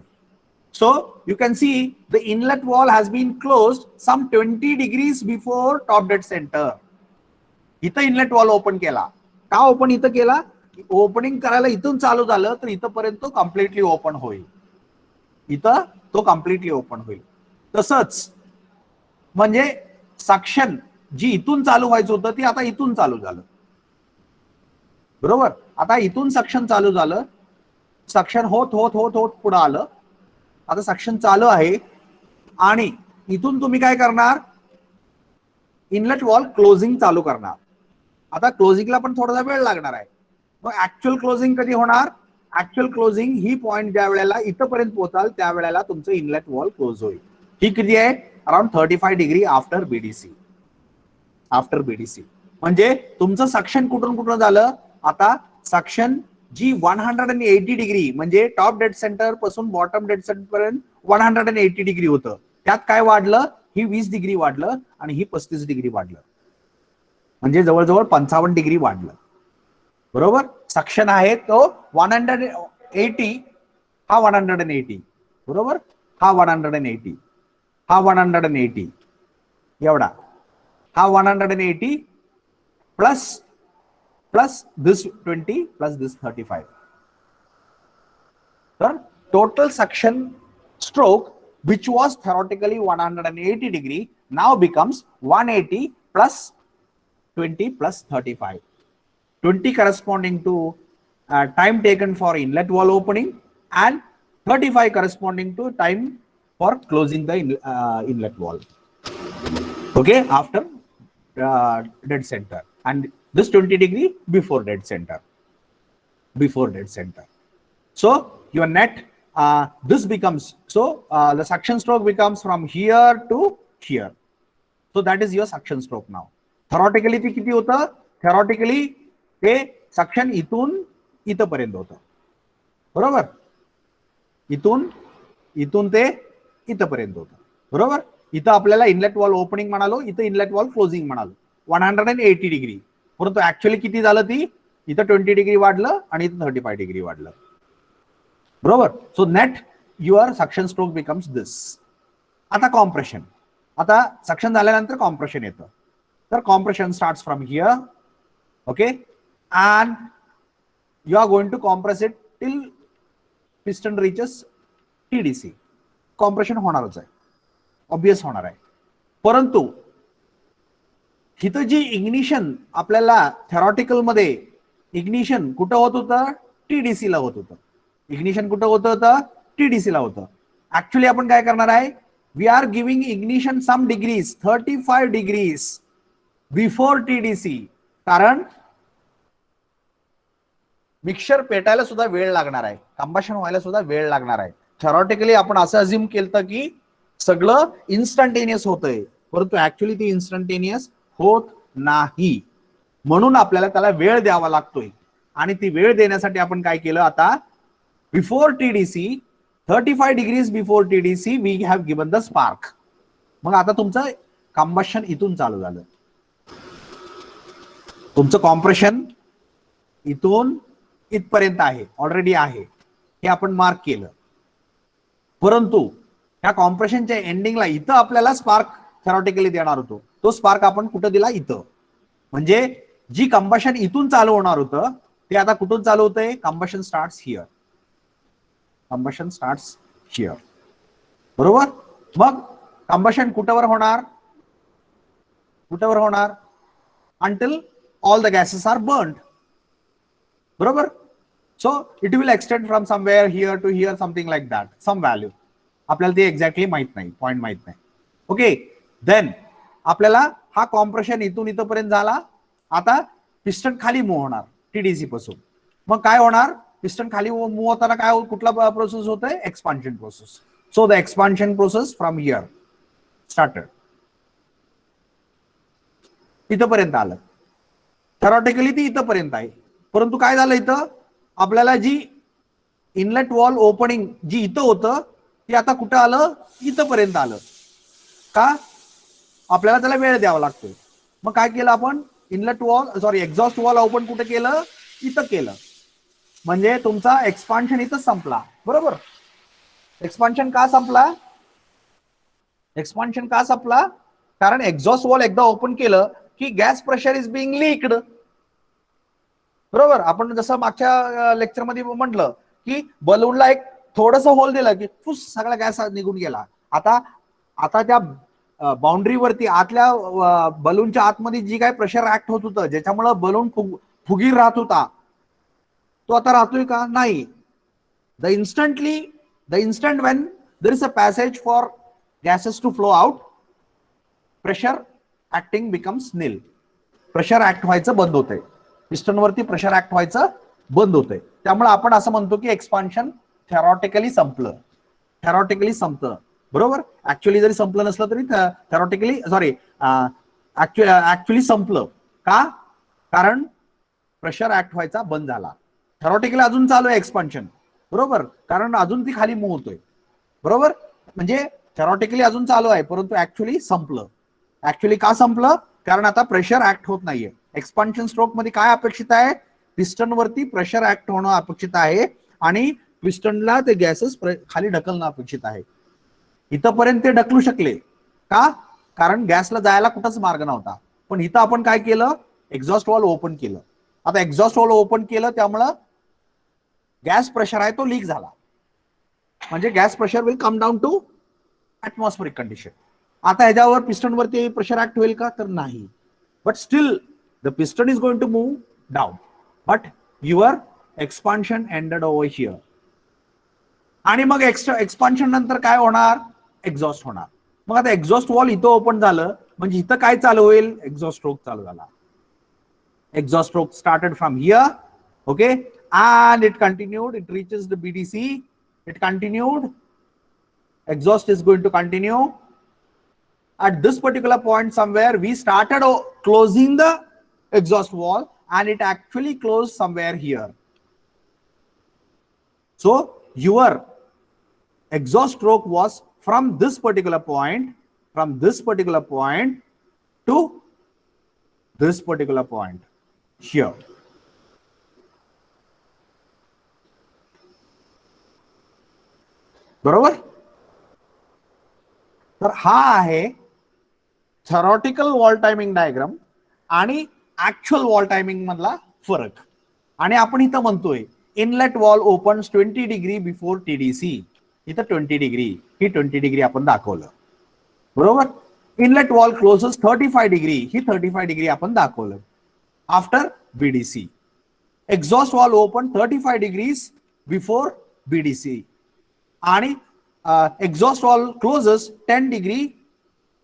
So you can see the inlet wall has been closed some 20 degrees before top dead center. इथं inlet valve open केला, का open इथं केला? Opening करायला इथून चालू झालं तर इथंपर्यंत तो कम्प्लिटली ओपन होईल, इथं तो कम्प्लिटली ओपन होईल. तसंच म्हणजे सक्शन जी इथून चालू व्हायचं होतं ती आता इथून चालू झालं, बरोबर. आता इथून सक्शन चालू झालं, सक्शन होत होत होत होत पुढे आलं, आता सक्शन चालू आहे आणि इथून तुम्ही काय करणार? इनलेट वॉल क्लोजिंग चालू करणार. आता क्लोजिंगला पण थोडासा वेळ लागणार आहे. मग ऍक्च्युअल क्लोजिंग कधी होणार? ऍक्च्युअल क्लोजिंग ही पॉइंट ज्या वेळेला इथपर्यंत पोहोचाल त्या वेळेला तुमचं इनलेट वॉल क्लोज होईल. ही किती आहे? Around 35 degree after BDC. After BDC म्हणजे तुमचं सक्शन कुठून कुठून झालं? आता सक्शन जी 180 डिग्री म्हणजे टॉप डेड सेंटर पासून बॉटम डेड सेंटर पर्यंत 180 डिग्री होतं, त्यात काय वाढलं? ही 20 डिग्री वाढलं आणि ही 35 डिग्री वाढलं, म्हणजे जवळजवळ 55 डिग्री वाढलं, बरोबर. सक्शन आहे तो 180, हा 180, बरोबर. हा 180, हा 180 एवढा, हा 180 plus plus this 20 plus this 35. तर total suction stroke which was theoretically 180 degree now becomes 180 plus 20 plus 35. 20 corresponding to time taken for inlet wall opening and 35 corresponding to time for closing the inlet wall. Okay, after dead center, and this 20 degree before dead center. Before dead center. So your net this becomes, so the suction stroke becomes from here to here. So that is your suction stroke now. Theoretically ते किती होतं? Theoretically ते suction इथून इथपर्यंत होतं, बरोबर. इथून ते इथपर्यंत होतं, बरोबर. इथं आपल्याला इनलेट वॉल ओपनिंग म्हणालो, इथं इनलेट वॉल क्लोजिंग म्हणालो, 180 डिग्री. परंतु ऍक्च्युअली किती झालं? ती इथं 20 डिग्री वाढलं आणि इथं 35 डिग्री वाढलं, बरोबर. So net your suction stroke becomes this. आता कॉम्प्रेशन, आता सक्शन झाल्यानंतर कॉम्प्रेशन येतं. तर compression starts from here, okay, and you are going to compress it till piston reaches TDC. Compression होणारच आहे, ऑब्वियस होणार आहे. परंतु इथं जी इग्निशन आपल्याला थेरॉटिकल मध्ये इग्निशन कुठं होत होतं? टीडीसी ला होत होतं. इग्निशन कुठं होत होतं? टीडीसी ला होतं. ऍक्च्युअली आपण काय करणार आहे? We are giving ignition some degrees, 35 degrees before TDC. कारण मिक्सचर पेटायला सुद्धा वेळ लागणार आहे, कंबशन व्हायला सुद्धा वेळ लागणार आहे. थेरॉटिकली आपण असं अज्युम केलं की सगळं इन्स्टंटेनियस होतंय, परंतु ऍक्च्युअली ती इन्स्टंटेनियस होत नाही. म्हणून आपल्याला त्याला वेळ द्यावा लागतोय. आणि ती वेळ देण्यासाठी आपण काय केलं? आता before TDC, 35 degrees before TDC we have given the spark. मग आता तुमचं कंबशन इथून चालू झालं, तुमचं कॉम्प्रेशन इथून इथपर्यंत आहे, ऑलरेडी आहे, हे आपण मार्क केलं. परंतु त्या कॉम्प्रेशनच्या एंडिंगला इथं आपल्याला स्पार्क थेरॉटिकली देणार होतो, तो स्पार्क आपण कुठं दिला? इथं. म्हणजे जी कंबशन इथून चालू होणार होतं ते आता कुठून चालू होतंय? Combustion starts here, combustion starts here, बरोबर. मग कंबशन कुठवर होणार? कुठवर होणार? Until all the gases are burned, बरोबर. So it will extend from somewhere here to here, something like that, some value. आपल्याला ते एक्झॅक्टली माहित नाही, पॉइंट माहित नाही. ओके, देन आपल्याला हा कॉम्प्रेशन इथून इथपर्यंत झाला. आता पिस्टन खाली मूव्ह होणार टीडीसी पासून. मग काय होणार? पिस्टन खाली मूव्ह होताना काय, कुठला प्रोसेस होतोय? Expansion process. So the expansion process from here started. इथपर्यंत आलं. थेरॉटिकली ती इथपर्यंत आहे, परंतु काय झालं? इथं आपल्याला जी इनलेट वॉल ओपनिंग जी इथं होतं ते आता कुठं आलं? इथपर्यंत आलं. का? आपल्याला त्याला वेळ द्यावा लागतोय. मग काय केलं आपण? Inlet valve, sorry, exhaust valve open कुठे केलं? इथं केलं. म्हणजे तुमचा एक्सपान्शन इथं संपला, बरोबर. एक्सपान्शन का संपला? एक्सपान्शन का संपला? कारण एक्झॉस्ट वॉल एकदा ओपन केलं की gas pressure is being leaked. बरोबर. आपण जसं मागच्या लेक्चरमध्ये म्हटलं की बलूनला एक थोडस होल दिलं की फुस सगळा गॅस निघून गेला. आता आता त्या बाउंड्रीवरती आतल्या बलूनच्या आतमध्ये जी काय प्रेशर ऍक्ट होत होतं ज्याच्यामुळे बलून फुगीर राहत होता तो आता राहतोय का? नाही. The instant when there is a passage for gases to flow out, pressure acting becomes nil. Pressure act व्हायचं बंद होतंय. पिस्टनवरती प्रेशर ऍक्ट व्हायचं बंद होतंय. त्यामुळे आपण असं म्हणतो की एक्सपान्शन थेरॉटिकली संपलं. थेरॉटिकली संपतं. बरोबर. ऍक्च्युअली जरी संपलं नसलं तरी थेरॉटिकली ऍक्च्युअली संपलं. का? कारण प्रेशर ऍक्ट व्हायचा बंद झाला. थेरॉटिकली अजून चालू आहे एक्सपान्शन. बरोबर. कारण अजून ती खाली मूव्ह होतोय. बरोबर. म्हणजे थेरॉटिकली अजून चालू आहे परंतु ऍक्च्युअली संपलं. ऍक्च्युअली का संपलं? कारण आता प्रेशर ऍक्ट होत नाहीये. एक्सपान्शन स्ट्रोक मध्ये काय अपेक्षित आहे? पिस्टन वरती प्रेशर ऍक्ट होणं अपेक्षित आहे आणि पिस्टनला ते गॅसेस खाली ढकलणं अपेक्षित आहे. इथपर्यंत ते ढकलू शकले का? कारण गॅसला जायला कुठंच मार्ग नव्हता. पण इथं आपण काय केलं? एक्झॉस्ट वॉल्व ओपन केलं. आता एक्झॉस्ट वॉल्व ओपन केलं त्यामुळं गॅस प्रेशर आहे तो लीक झाला. म्हणजे gas pressure will come down to atmospheric condition. आता ह्याच्यावर पिस्टन वरती प्रेशर ऍक्ट होईल का? तर नाही. But still the piston is going to move down. But your expansion ended over here. आणि मग एक्सपान्शन नंतर काय होणार? एक्झॉस्ट होणार. मग आता एक्झॉस्ट वॉल इथं ओपन झालं म्हणजे इथं काय चालू होईल? एक्झॉस्ट स्ट्रोक चालू झाला. Exhaust stroke started from here. Okay. And it continued, it reaches the BDC, it continued, exhaust is going to continue. At this particular point somewhere we started closing the exhaust wall and it actually closed somewhere here. So your exhaust stroke was from this particular point to this particular point here. बरोबर. तर हा आहे theoretical valve timing diagram आणि actual valve timing मधला फरक. आणि आपण इथं म्हणतोय inlet valve opens 20 degree before TDC. इथं 20 डिग्री, ही 20 डिग्री आपण दाखवलं. बरोबर. इनलेट वॉल क्लोजेस 35 डिग्री, ही 35 डिग्री आपण दाखवलं after BDC. Exhaust valve open 35 degrees before BDC आणि exhaust wall closes 10 degree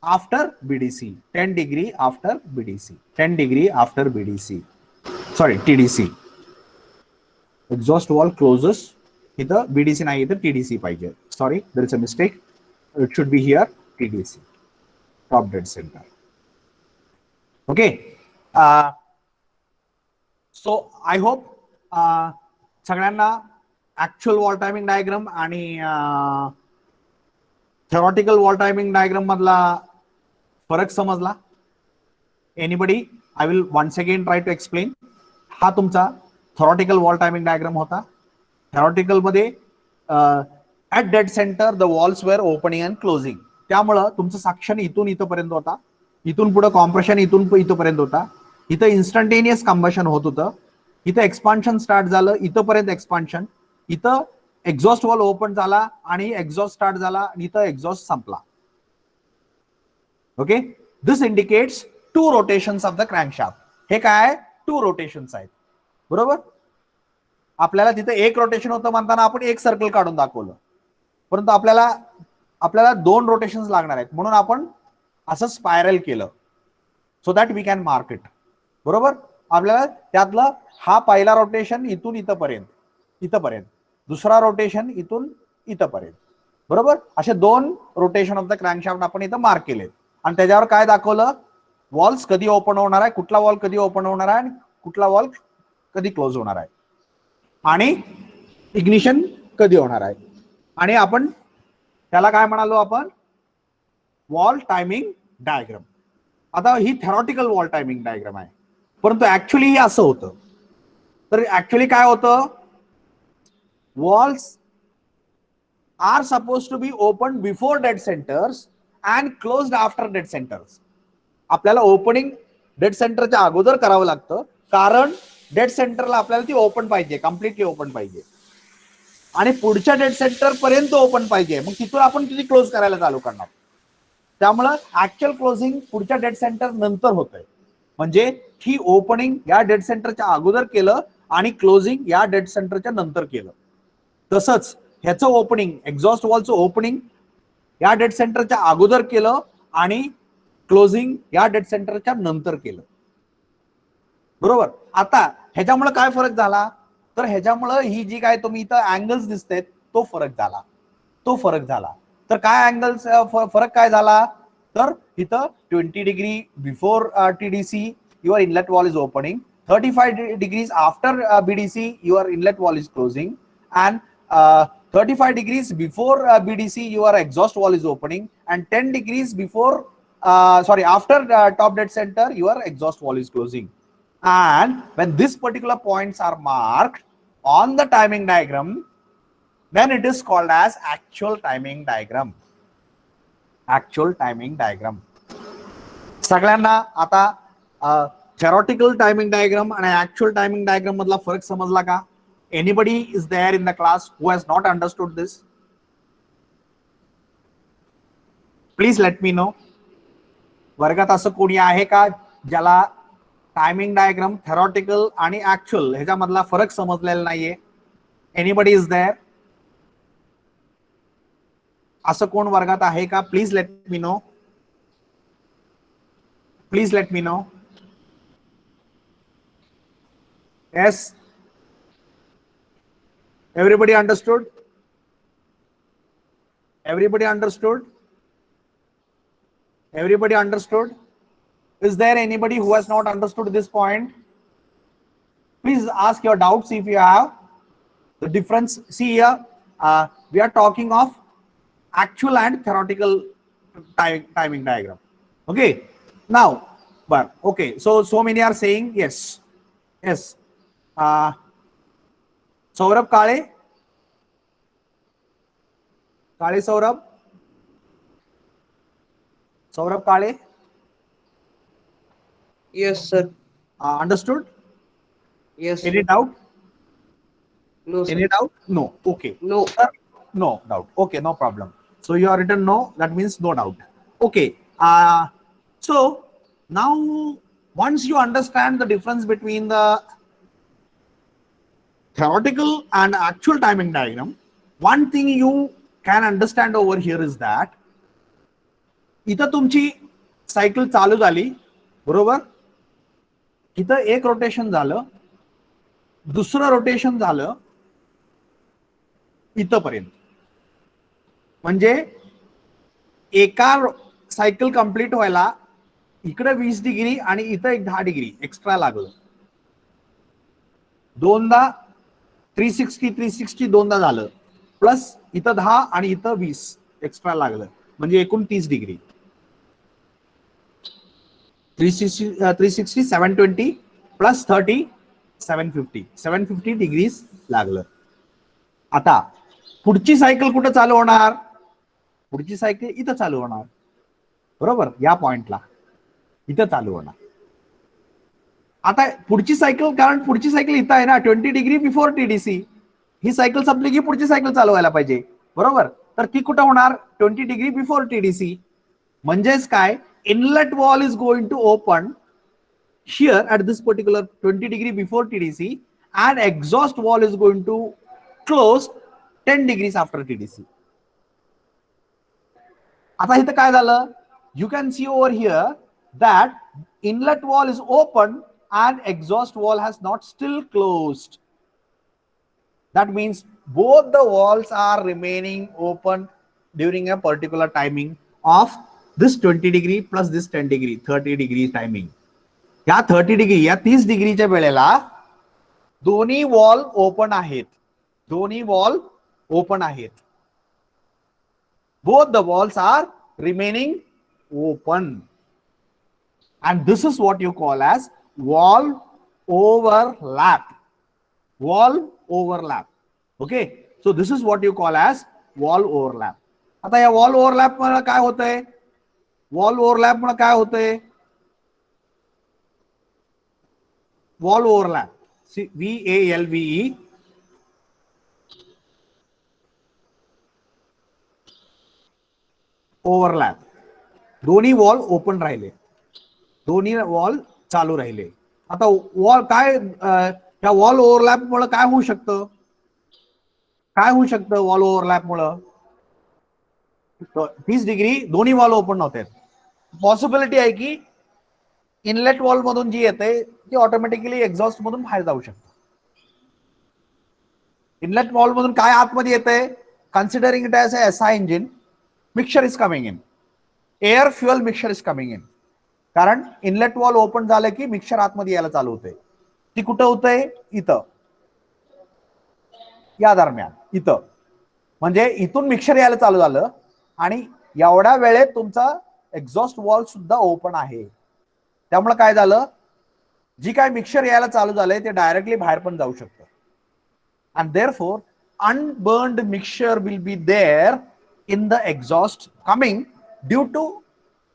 after BDC. 10 degree after BDC. 10 degree after BDC. Sorry, TDC. Exhaust wall closes. इथं BDC नाही, इथं TDC पाहिजे. Sorry, there is a mistake. It should be here TDC. Top dead center. Okay. So I hope सगळ्यांना actual valve timing diagram आणि theoretical valve timing diagram मधला फरक समजला. Anybody? I will once again try to explain. हा तुमचा theoretical valve timing diagram होता. Theoretical मध्ये at dead centre the valves were opening and closing. त्यामुळं तुमचं सक्शन इथून इथपर्यंत होता. इथून पुढे कॉम्प्रेशन इथून इथपर्यंत होता. इथं इन्स्टंटेनियस कंबशन होत होतं. इथं एक्सपान्शन स्टार्ट झालं, इथपर्यंत एक्सपान्शन. इथं एक्झॉस्ट वॉल ओपन झाला आणि एक्झॉस्ट स्टार्ट झाला आणि इथं एक्झॉस्ट संपला. Okay. This indicates 2 rotations of the crankshaft. हे काय? 2 रोटेशन्स आहेत. बरोबर. आपल्याला तिथं एक रोटेशन होतं म्हणताना आपण एक सर्कल काढून दाखवलं, परंतु आपल्याला 2 रोटेशन्स लागणार आहेत म्हणून आपण असं स्पायरल केलं so that we can mark it. बरोबर. आपल्याला त्यातलं हा पहिला रोटेशन इथून इथपर्यंत, दुसरा रोटेशन इथून इथपर्यंत. बरोबर. असे 2 रोटेशन ऑफ द क्रँकशाफ्ट आपण इथं मार्क केले आणि त्याच्यावर काय दाखवलं? वॉल्स कधी ओपन होणार आहे, कुठला वॉल कधी ओपन होणार आहे आणि कुठला वॉल कधी क्लोज होणार आहे आणि इग्निशन कधी होणार आहे. आणि आपण त्याला काय म्हणालो? आपण वॉल टायमिंग डायग्राम. आता ही थेरॉटिकल वॉल टायमिंग डायग्राम आहे परंतु ऍक्च्युअली हे असं होतं. तर ऍक्च्युअली काय होतं? walls are supposed to be opened before dead centers and closed after dead centers. आपल्याला ओपनिंग डेड सेंटरच्या अगोदर करावं लागतं कारण डेड सेंटरला आपल्याला ती ओपन पाहिजे, कम्प्लिटली ओपन पाहिजे आणि पुढच्या डेड सेंटर पर्यंत ओपन पाहिजे, मग तिथून आपण तिथे क्लोज करायला चालू करणार. त्यामुळं ऍक्च्युअल क्लोजिंग पुढच्या डेड सेंटर नंतर होतंय. म्हणजे ही ओपनिंग या डेड सेंटरच्या अगोदर केलं आणि क्लोजिंग या डेड सेंटरच्या नंतर केलं. तसंच ह्याचं ओपनिंग, एक्झॉस्ट वॉलचं ओपनिंग या डेड सेंटरच्या अगोदर केलं आणि क्लोजिंग या डेड सेंटरच्या नंतर केलं. बरोबर. आता ह्याच्यामुळे काय फरक झाला, तर ह्याच्यामुळे ही जी काय तुम्ही इथं अँगल्स दिसतेत तो फरक झाला. तर काय अँगल्स फरक काय झाला, तर इथं 20 degree before TDC your inlet valve is opening, 35 degrees after BDC your inlet wall is closing, and 35 degrees before BDC your exhaust wall is opening, and 10 degrees before after top dead center your exhaust wall is closing. And when these particular points are marked on the timing diagram, then it is called as actual timing diagram. Actual timing diagram. सगळ्यांना आता theoretical timing diagram and actual timing diagram मधला फरक समजला का? Anybody is there in the class who has not understood this? Please let me know. वर्गात असं कोणी आहे का ज्याला टायमिंग डायग्राम थेरॉटिकल आणि ऍक्च्युअल ह्याच्यामधला फरक समजलेला नाहीये? Anybody is there? असं कोण वर्गात आहे का? Please let me know. Please let me know. Yes, everybody understood? Everybody understood? Everybody understood? Is there anybody who has not understood this point? Please ask your doubts if you have. The difference, see here, we are talking of actual and theoretical timing diagram. Okay, now, but okay, so many are saying yes. Yes. Saurabh Kale? Kale Saurabh? Saurabh Kale? Yes, sir. Understood? Yes. Any doubt? No, sir. Any doubt? No. Okay. No. No doubt. Okay, no problem. So you are written no, that means no doubt. Okay. So now once you understand the difference between the theoretical and actual timing diagram, one thing you can understand over here is that इथं तुमची cycle चालू झाली, बरोबर? इथं एक rotation झालं, दुसरं rotation झालं इथपर्यंत. म्हणजे एका सायकल कंप्लीट व्हायला इकडे 20 डिग्री आणि इथं एक 10 डिग्री एक्स्ट्रा लागलं. दोनदा 360 दोनदा झालं, प्लस इथं 10 आणि इथं 20 एक्स्ट्रा लागलं, म्हणजे एकूण 30 डिग्री. 360 720 प्लस 30 750 डिग्रीज लागलं. आता पुढची सायकल कुठं चालू होणार? पुढची सायकल इथं चालू होणार, बरोबर? या पॉइंटला इथं चालू होणार. आता पुढची सायकल, कारण पुढची सायकल इथं आहे ना, 20 डिग्री बिफोर टीडीसी. ही सायकल संपली की पुढची सायकल चालू व्हायला पाहिजे, बरोबर? तर ती कुठं होणार? 20 डिग्री बिफोर टीडीसी. म्हणजेच काय, inlet valve is going to open here at this particular 20 degree before TDC, and exhaust wall is going to close 10 degrees after TDC. आता इथं काय झालं? You can see over here that inlet wall is open and exhaust wall has not still closed. That means both the walls are remaining open during a particular timing of this 20 degree plus this 10 degree, 30 degree timing. या 30 degree या 30 डिग्रीच्या वेळेला दोन्ही valve open आहेत. दोन्ही valve open आहेत. Both the valves are remaining open, and this is what you call as wall overlap. Wall overlap. Okay, so this is what you call as wall overlap. आता या wall overlap मुळे काय होतंय? Wall overlap मुळे काय होतंय? Wall overlap VALVE overlap. दोन्ही valve open राहिले, दोन्ही wall चालू राहिले. आता वॉल काय त्या वॉल ओव्हरलॅप मुळे काय होऊ शकतं, काय होऊ शकतं वॉल ओव्हरलॅप मुळे? 30 डिग्री दोन्ही वॉल ओपन नव्हते. पॉसिबिलिटी आहे की इनलेट वॉल मधून जी येते ती ऑटोमॅटिकली एक्झॉस्ट मधून बाहेर जाऊ शकते. इनलेट वॉल मधून काय आतमध्ये येते, considering it as a SI engine, mixture is coming in, air fuel mixture is coming in. कारण इनलेट वॉल ओपन झालं की मिक्सचर आतमध्ये यायला चालू होते. ती कुठं होतंय, इथं, या दरम्यान इथं. म्हणजे इथून मिक्सचर यायला चालू झालं आणि एवढ्या वेळेत तुमचा एक्झॉस्ट वॉल सुद्धा ओपन आहे. त्यामुळे काय झालं, जी काय मिक्सचर यायला चालू झालंय ते डायरेक्टली बाहेर पण जाऊ शकतं. and therefore unburned mixture will be there in the exhaust coming due to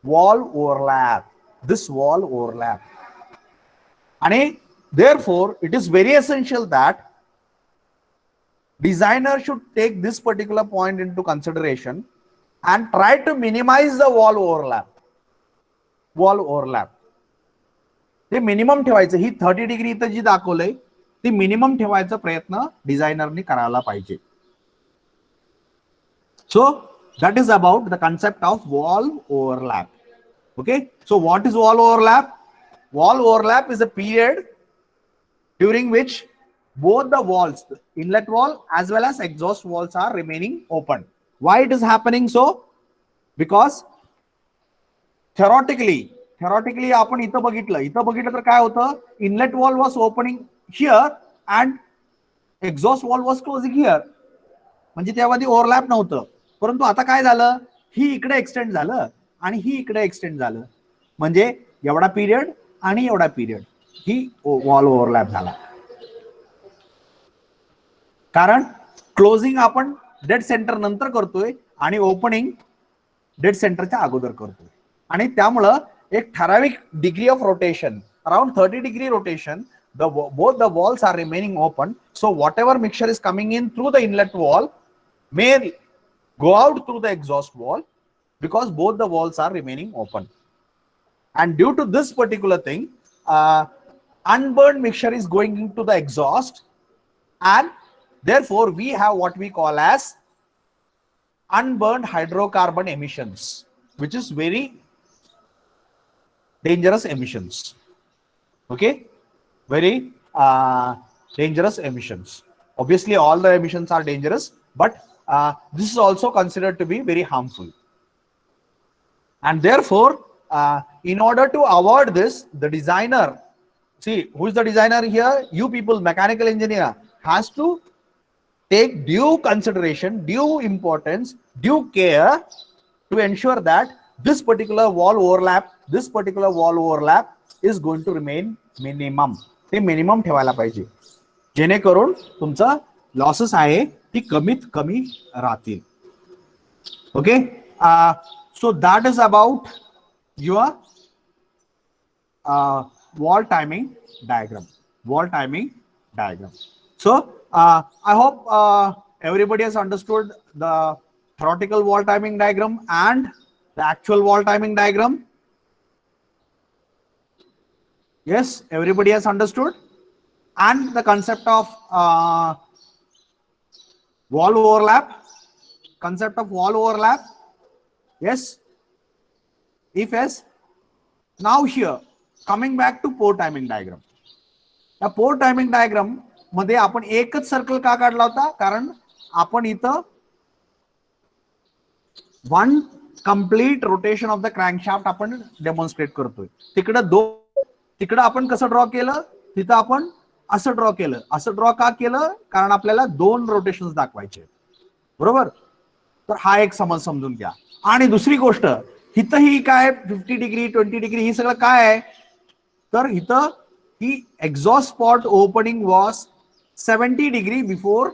wall overlap, this wall overlap. And therefore it is very essential that designer should take this particular point into consideration and try to minimize the wall overlap. Wall overlap ते minimum ठेवायचं. ही 30 degree इथं जी दाखवलंय ती minimum ठेवायचा प्रयत्न डिझायनरने करायला पाहिजे. सो that is about the concept of wall overlap. Okay, so what is wall overlap? Wall overlap is a period during which both the walls, the inlet wall as well as exhaust walls, are remaining open. Why it is happening so? Because theoretically आपण इथं बघितलं तर काय होतं, inlet valve was opening here and exhaust wall was closing here. म्हणजे तेव्हा ती overlap नव्हतं. परंतु आता काय झालं, ही इकडे एक्सटेंड झालं आणि ही इकडे एक्सटेंड झालं. म्हणजे एवढा पिरियड आणि एवढा पिरियड ही वॉल ओव्हरलॅप झाला. कारण क्लोजिंग आपण डेड सेंटर नंतर करतोय आणि ओपनिंग डेड सेंटरच्या अगोदर करतोय. आणि त्यामुळं एक ठराविक degree of rotation, around 30 degree rotation, both the walls are remaining open. So whatever mixture is coming in through the inlet wall may go out through the exhaust wall because both the walls are remaining open. And due to this particular thing, unburned mixture is going into the exhaust, and therefore we have what we call as unburned hydrocarbon emissions, which is very dangerous emissions. Okay, very dangerous emissions. Obviously all the emissions are dangerous, but this is also considered to be very harmful. And therefore in order to avoid this, the designer, see who is the designer here, you people, mechanical engineer, has to take due consideration, due importance, due care to ensure that this particular wall overlap is going to remain minimum. ते minimum ठेवायला पाहिजे, जेणेकरून तुमचा losses आहे ती कमीत कमी राहतील. Okay, so that is about your wall timing diagram. So I hope everybody has understood the theoretical wall timing diagram and the actual wall timing diagram. Yes, everybody has understood. And the concept of wall overlap. Yes, if yes, now here coming back to pore timing diagram. या पोर timing diagram मध्ये आपण एकच circle का काढला होता, कारण आपण इथं one complete rotation of the crankshaft आपण डेमॉन्स्ट्रेट करतोय. तिकडं आपण कसं ड्रॉ केलं, तिथं आपण असं ड्रॉ केलं. असं ड्रॉ का केलं, कारण आपल्याला 2 रोटेशन्स दाखवायचे, बरोबर. तर हा एक समजून घ्या. आणि दुसरी गोष्ट, इथंही काय 50 डिग्री 20 डिग्री ही सगळं काय आहे, तर इथं ही exhaust port opening was 70 degree before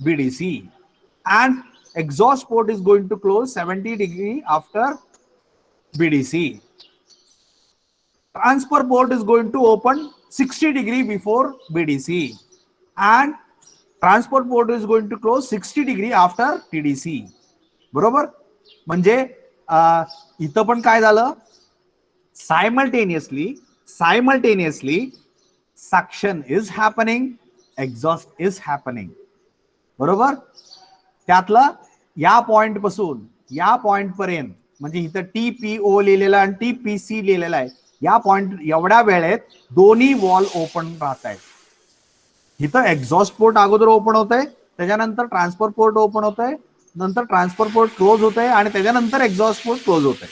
BDC and exhaust port is going to close 70 degree after BDC. Transfer port is going to open 60 degree before BDC and transport port is going to close 60 degree after TDC. बरोबर. म्हणजे इथं पण काय झालं, simultaneously suction is happening, exhaust is happening. बरोबर. त्यातलं या point पासून या पॉइंट पर्यंत म्हणजे इथं TPO लिहिलेलं आणि TPC लिहिलेलं आहे, या पॉइंट एवढ्या वेळेत दोन्ही वॉल ओपन राहत आहेत. इथं एक्झॉस्ट पोर्ट अगोदर ओपन होत आहे, त्याच्यानंतर ट्रान्सफर पोर्ट ओपन होत आहे, नंतर ट्रान्सफर पोर्ट क्लोज होत आहे आणि त्याच्यानंतर एक्झॉस्ट पोर्ट क्लोज होत आहे.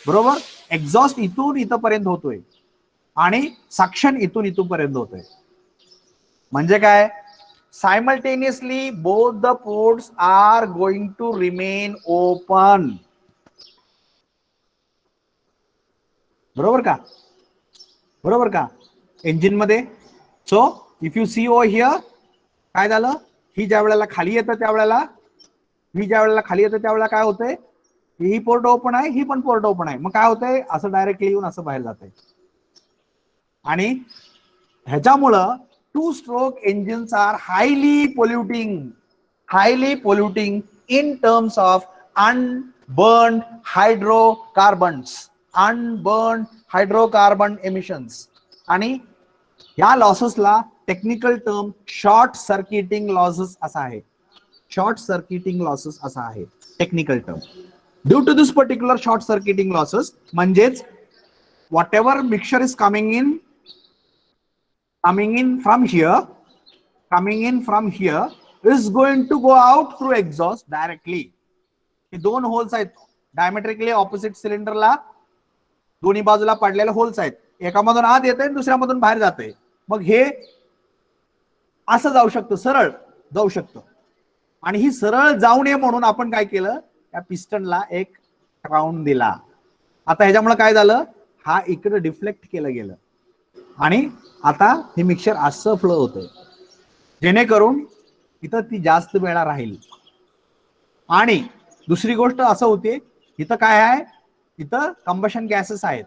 बरोबर. एक्झॉस्ट इथून इथपर्यंत होतोय आणि सक्शन इथून इथपर्यंत होतोय. म्हणजे काय, simultaneously both the ports are going to remain open. बरोबर का, बरोबर का इंजिन मध्ये. So if you see over here काय झालं, ही ज्या वेळेला खाली येतं त्यावेळेला काय होतंय, ही पोर्ट ओपन आहे, ही पण पोर्ट ओपन आहे. मग काय होतंय, असं डायरेक्टली येऊन असं बाहेर जातंय. आणि ह्याच्यामुळं to stroke engines are highly polluting in terms of unburned hydrocarbon emissions. आणि या लॉसेसला technical term short circuiting losses असा आहे. Technical term. Due to this particular short circuiting losses, म्हणजेच whatever mixture is coming in from here is going to go out through exhaust directly. हे दोन holes आहेत diametrically opposite सिलेंडरला, दोन्ही बाजूला पडलेले holes आहेत. एकामधून आत येते आणि दुसऱ्यामधून बाहेर जाते. मग हे असं जाऊ शकतं, सरळ जाऊ शकतं. आणि ही सरळ जाऊ नये म्हणून आपण काय केलं, या पिस्टनला एक क्राउन दिला. आता ह्याच्यामुळे काय झालं, हा इकडे डिफ्लेक्ट केलं गेलं आणि आता हे मिक्सचर असं फ्लो होतंय, जेणेकरून इथं ती जास्त वेळा राहील. आणि दुसरी गोष्ट असं होते, इथं काय आहे, इथं कंबशन गॅसेस आहेत,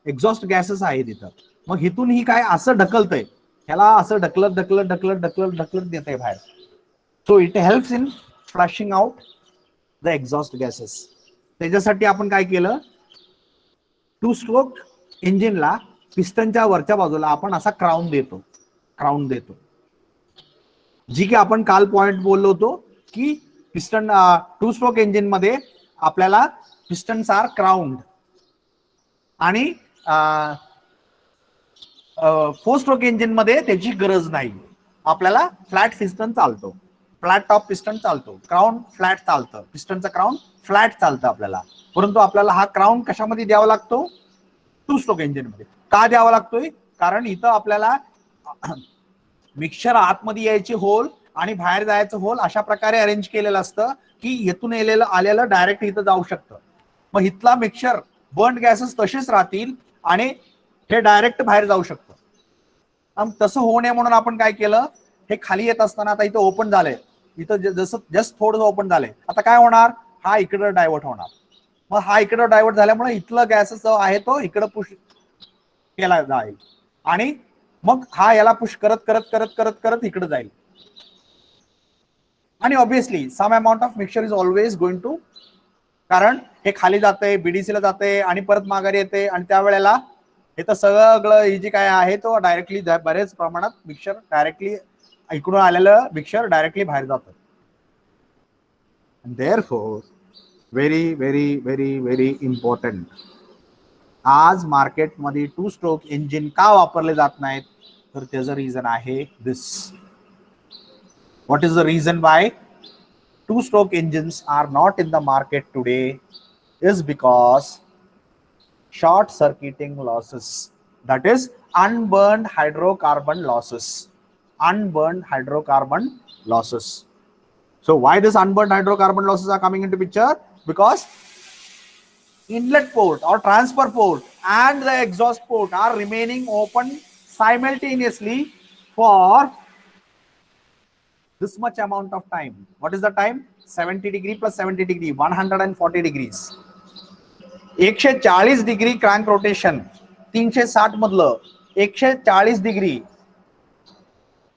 एक्झॉस्ट गॅसेस आहेत इथं. मग इथून ही काय असं ढकलतंय, ह्याला असं ढकलत देतंय बाहेर. So it helps in flushing out the exhaust gases. त्याच्यासाठी आपण काय केलं, टू स्ट्रोक इंजिनला पिस्टनच्या वरच्या बाजूला आपण असा क्राउन देतो, जी की आपण काल पॉइंट बोललो होतो की पिस्टन टू स्ट्रोक इंजिन मध्ये आपल्याला पिस्टन्स आर क्राउंड आणि फोर स्ट्रोक इंजिन मध्ये त्याची गरज नाही. आपल्याला फ्लॅट पिस्टन चालतो, फ्लॅट टॉप पिस्टन चालतो, क्राउन फ्लॅट चालतं, पिस्टनचा क्राउन फ्लॅट चालतं आपल्याला. परंतु आपल्याला हा क्राउन कशामध्ये द्यावा लागतो, टू स्ट्रोक इंजिन मध्ये. का द्यावा लागतोय, कारण इथं आपल्याला मिक्सचर आतमध्ये यायचे होल आणि बाहेर जायचं होल अशा प्रकारे अरेंज केलेलं असतं की येथून आलेलं डायरेक्ट इथं जाऊ शकतं. मग इथला मिक्सचर बर्न गॅसेस तसेच राहतील आणि हे डायरेक्ट बाहेर जाऊ शकतं. तसं होऊ नये म्हणून आपण काय केलं, हे खाली येत असताना आता इथं ओपन झालंय, इथं जस्ट थोडं ओपन झालंय. आता काय होणार, हा इकडे डायव्हर्ट होणार. मग हा इकडे डायव्हर्ट झाल्यामुळे इथलं गॅसेस जो आहे तो इकडे पुश केला जाईल आणि मग हा याला पुश करत इकडे जाईल. आणि obviously some amount of mixture is always going to, कारण हे खाली जाते, बीडीसी ला जाते आणि परत माघारी येते आणि त्यावेळेला हे तर सगळं ही जी काय आहे तो डायरेक्टली बरेच प्रमाणात मिक्सचर डायरेक्टली इकडून आलेलं मिक्सचर डायरेक्टली बाहेर जातं. Therefore very very very very important, आज मार्केटमध्ये टू स्ट्रोक इंजिन का वापरले जात नाहीत, तर त्याचं रिझन आहे this. What is the reason why two stroke engines are not in the market today, is because short circuiting losses, that is unburned hydrocarbon losses. So why this unburned hydrocarbon losses are coming into picture, because inlet port or transfer port and the exhaust port are remaining open simultaneously for this much amount of time. What is the time? 70 degree plus 70 degree, 140 degrees. 140 degree crank rotation, 360 मधलं 140 degree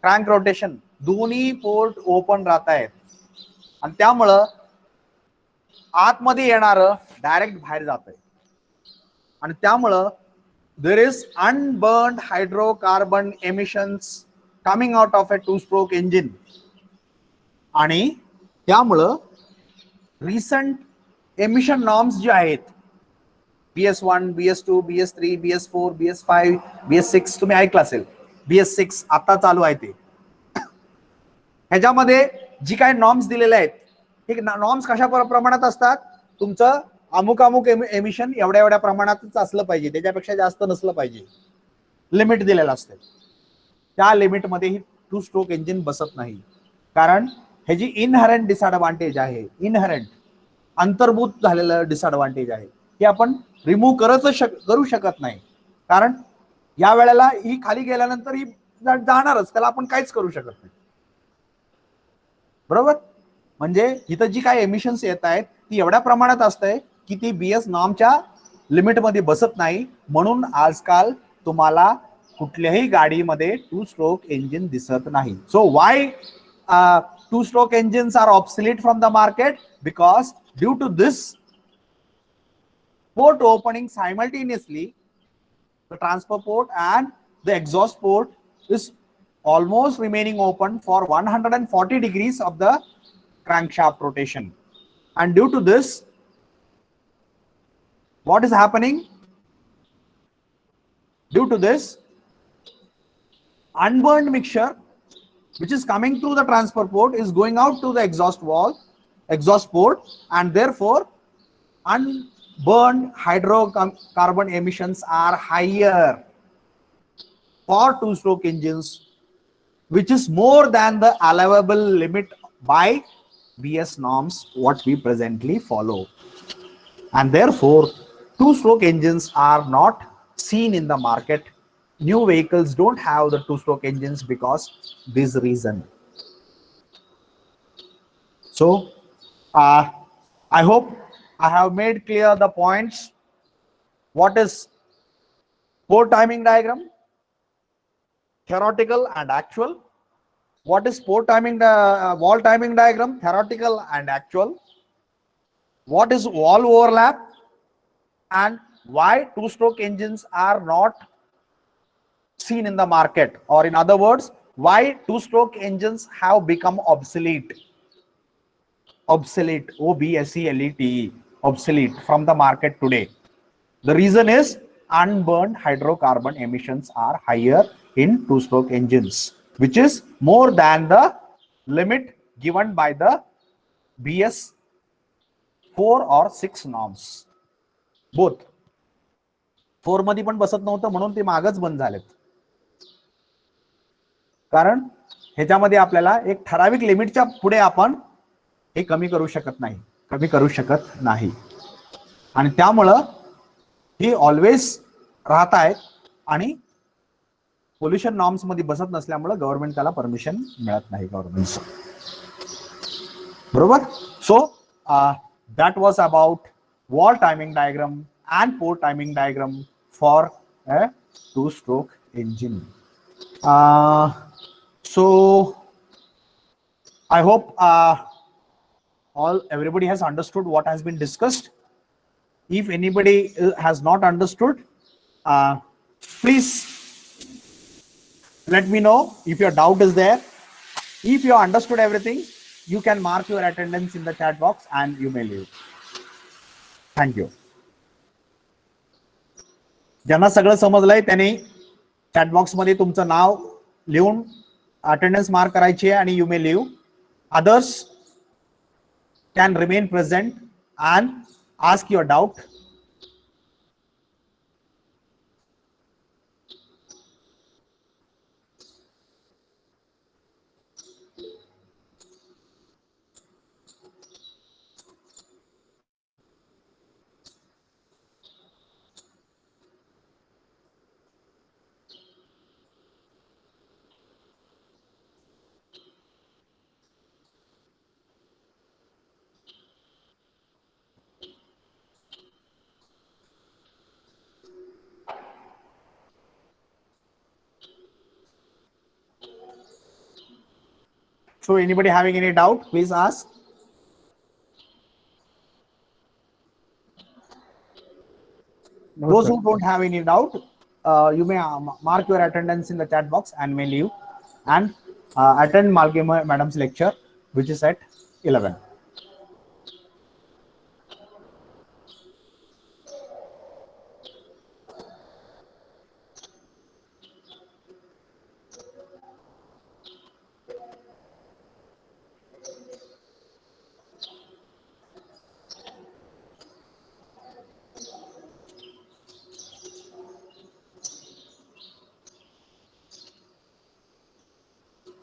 crank rotation, दोन्ही port open राहत आहेत आणि त्यामुळं आतमध्ये येणार direct बाहेर जात आहे आणि त्यामुळं there is unburned hydrocarbon emissions coming out of a two-stroke engine. आणि त्यामुळं रिसेंट एमिशन नॉर्म्स जे आहेत BS1, BS2, BS3, BS4, BS5, BS6 तुम्ही ऐकलं असेल, BS6 आता चालू आहे ते. ह्याच्यामध्ये जी काही नॉर्म्स दिलेले आहेत, हे नॉर्म्स कशा प्रमाणात असतात, तुमचं अमुक अमुक एमिशन एवढ्या एवढ्या प्रमाणातच असलं पाहिजे, त्याच्यापेक्षा जास्त नसलं पाहिजे, लिमिट दिलेलं असते. त्या लिमिटमध्ये ही टू स्ट्रोक इंजिन बसत नाही, कारण ह्याची इनहरंट डिसएडव्हान्टेज आहे, इनहरंट अंतर्भूत झालेलं डिसएडव्हान्टेज आहे, हे आपण रिमूव्ह करू शकत नाही. कारण या वेळेला ही खाली गेल्यानंतर ही जाणारच, त्याला आपण काहीच करू शकत नाही. बरोबर? म्हणजे इथं जी काही एमिशन्स येत आहेत ती एवढ्या प्रमाणात असते की ती बीएस नॉर्मच्या लिमिटमध्ये बसत नाही, म्हणून आजकाल तुम्हाला कुठल्याही गाडीमध्ये टू स्ट्रोक इंजिन दिसत नाही. So why two stroke engines are obsolete from the market? Because due to this port opening simultaneously, the transfer port and the exhaust port is almost remaining open for 140 degrees of the crankshaft rotation. And due to this, what is happening? Due to this, unburned mixture which is coming through the transfer port is going out to the exhaust port, and therefore unburned hydrocarbon emissions are higher for two-stroke engines, which is more than the allowable limit by BS norms what we presently follow. And therefore two-stroke engines are not seen in the market. New vehicles don't have the two-stroke engines because this reason. So I hope I have made clear the points. What is port timing diagram, theoretical and actual? What is port timing wall timing diagram, theoretical and actual? What is wall overlap, and why two-stroke engines are not seen in the market, or in other words, why two-stroke engines have become obsolete? Obsolete, obsolete, obsolete from the market today. The reason is unburned hydrocarbon emissions are higher in two-stroke engines, which is more than the limit given by the BS 4 or 6 norms. Both 4 मध्ये पण बसत नव्हतं, म्हणून ते मागच बंद झालेत. कारण ह्याच्यामध्ये आपल्याला एक ठराविक लिमिटच्या पुढे आपण हे कमी करू शकत नाही, आणि त्यामुळं हे ऑलवेज राहत आहेत आणि पोल्युशन नॉर्म्स मध्ये बसत नसल्यामुळे गव्हर्नमेंट त्याला परमिशन मिळत नाही गव्हर्नमेंटचं. बरोबर? सो that was about wall timing diagram and port timing diagram for a two-stroke engine. So I hope everybody has understood what has been discussed. If anybody has not understood, please let me know if your doubt is there. If you understood everything, you can mark your attendance in the chat box and you may leave. Thank you. ज्यांना सगळं समजलंय त्यांनी chat box मध्ये तुमचं नाव लिहून attendance mark करायची आहे आणि you may leave. Others can remain present and ask your doubt. So anybody having any doubt, please ask. No, Those sir. who don't have any doubt, you may mark your attendance in the chat box and may leave and attend Malgema Madam's lecture, which is at 11.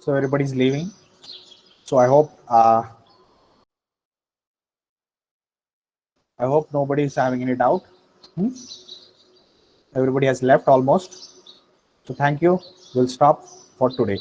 So everybody's leaving. So I hope nobody is having any doubt. Everybody has left almost. So thank you. We'll stop for today.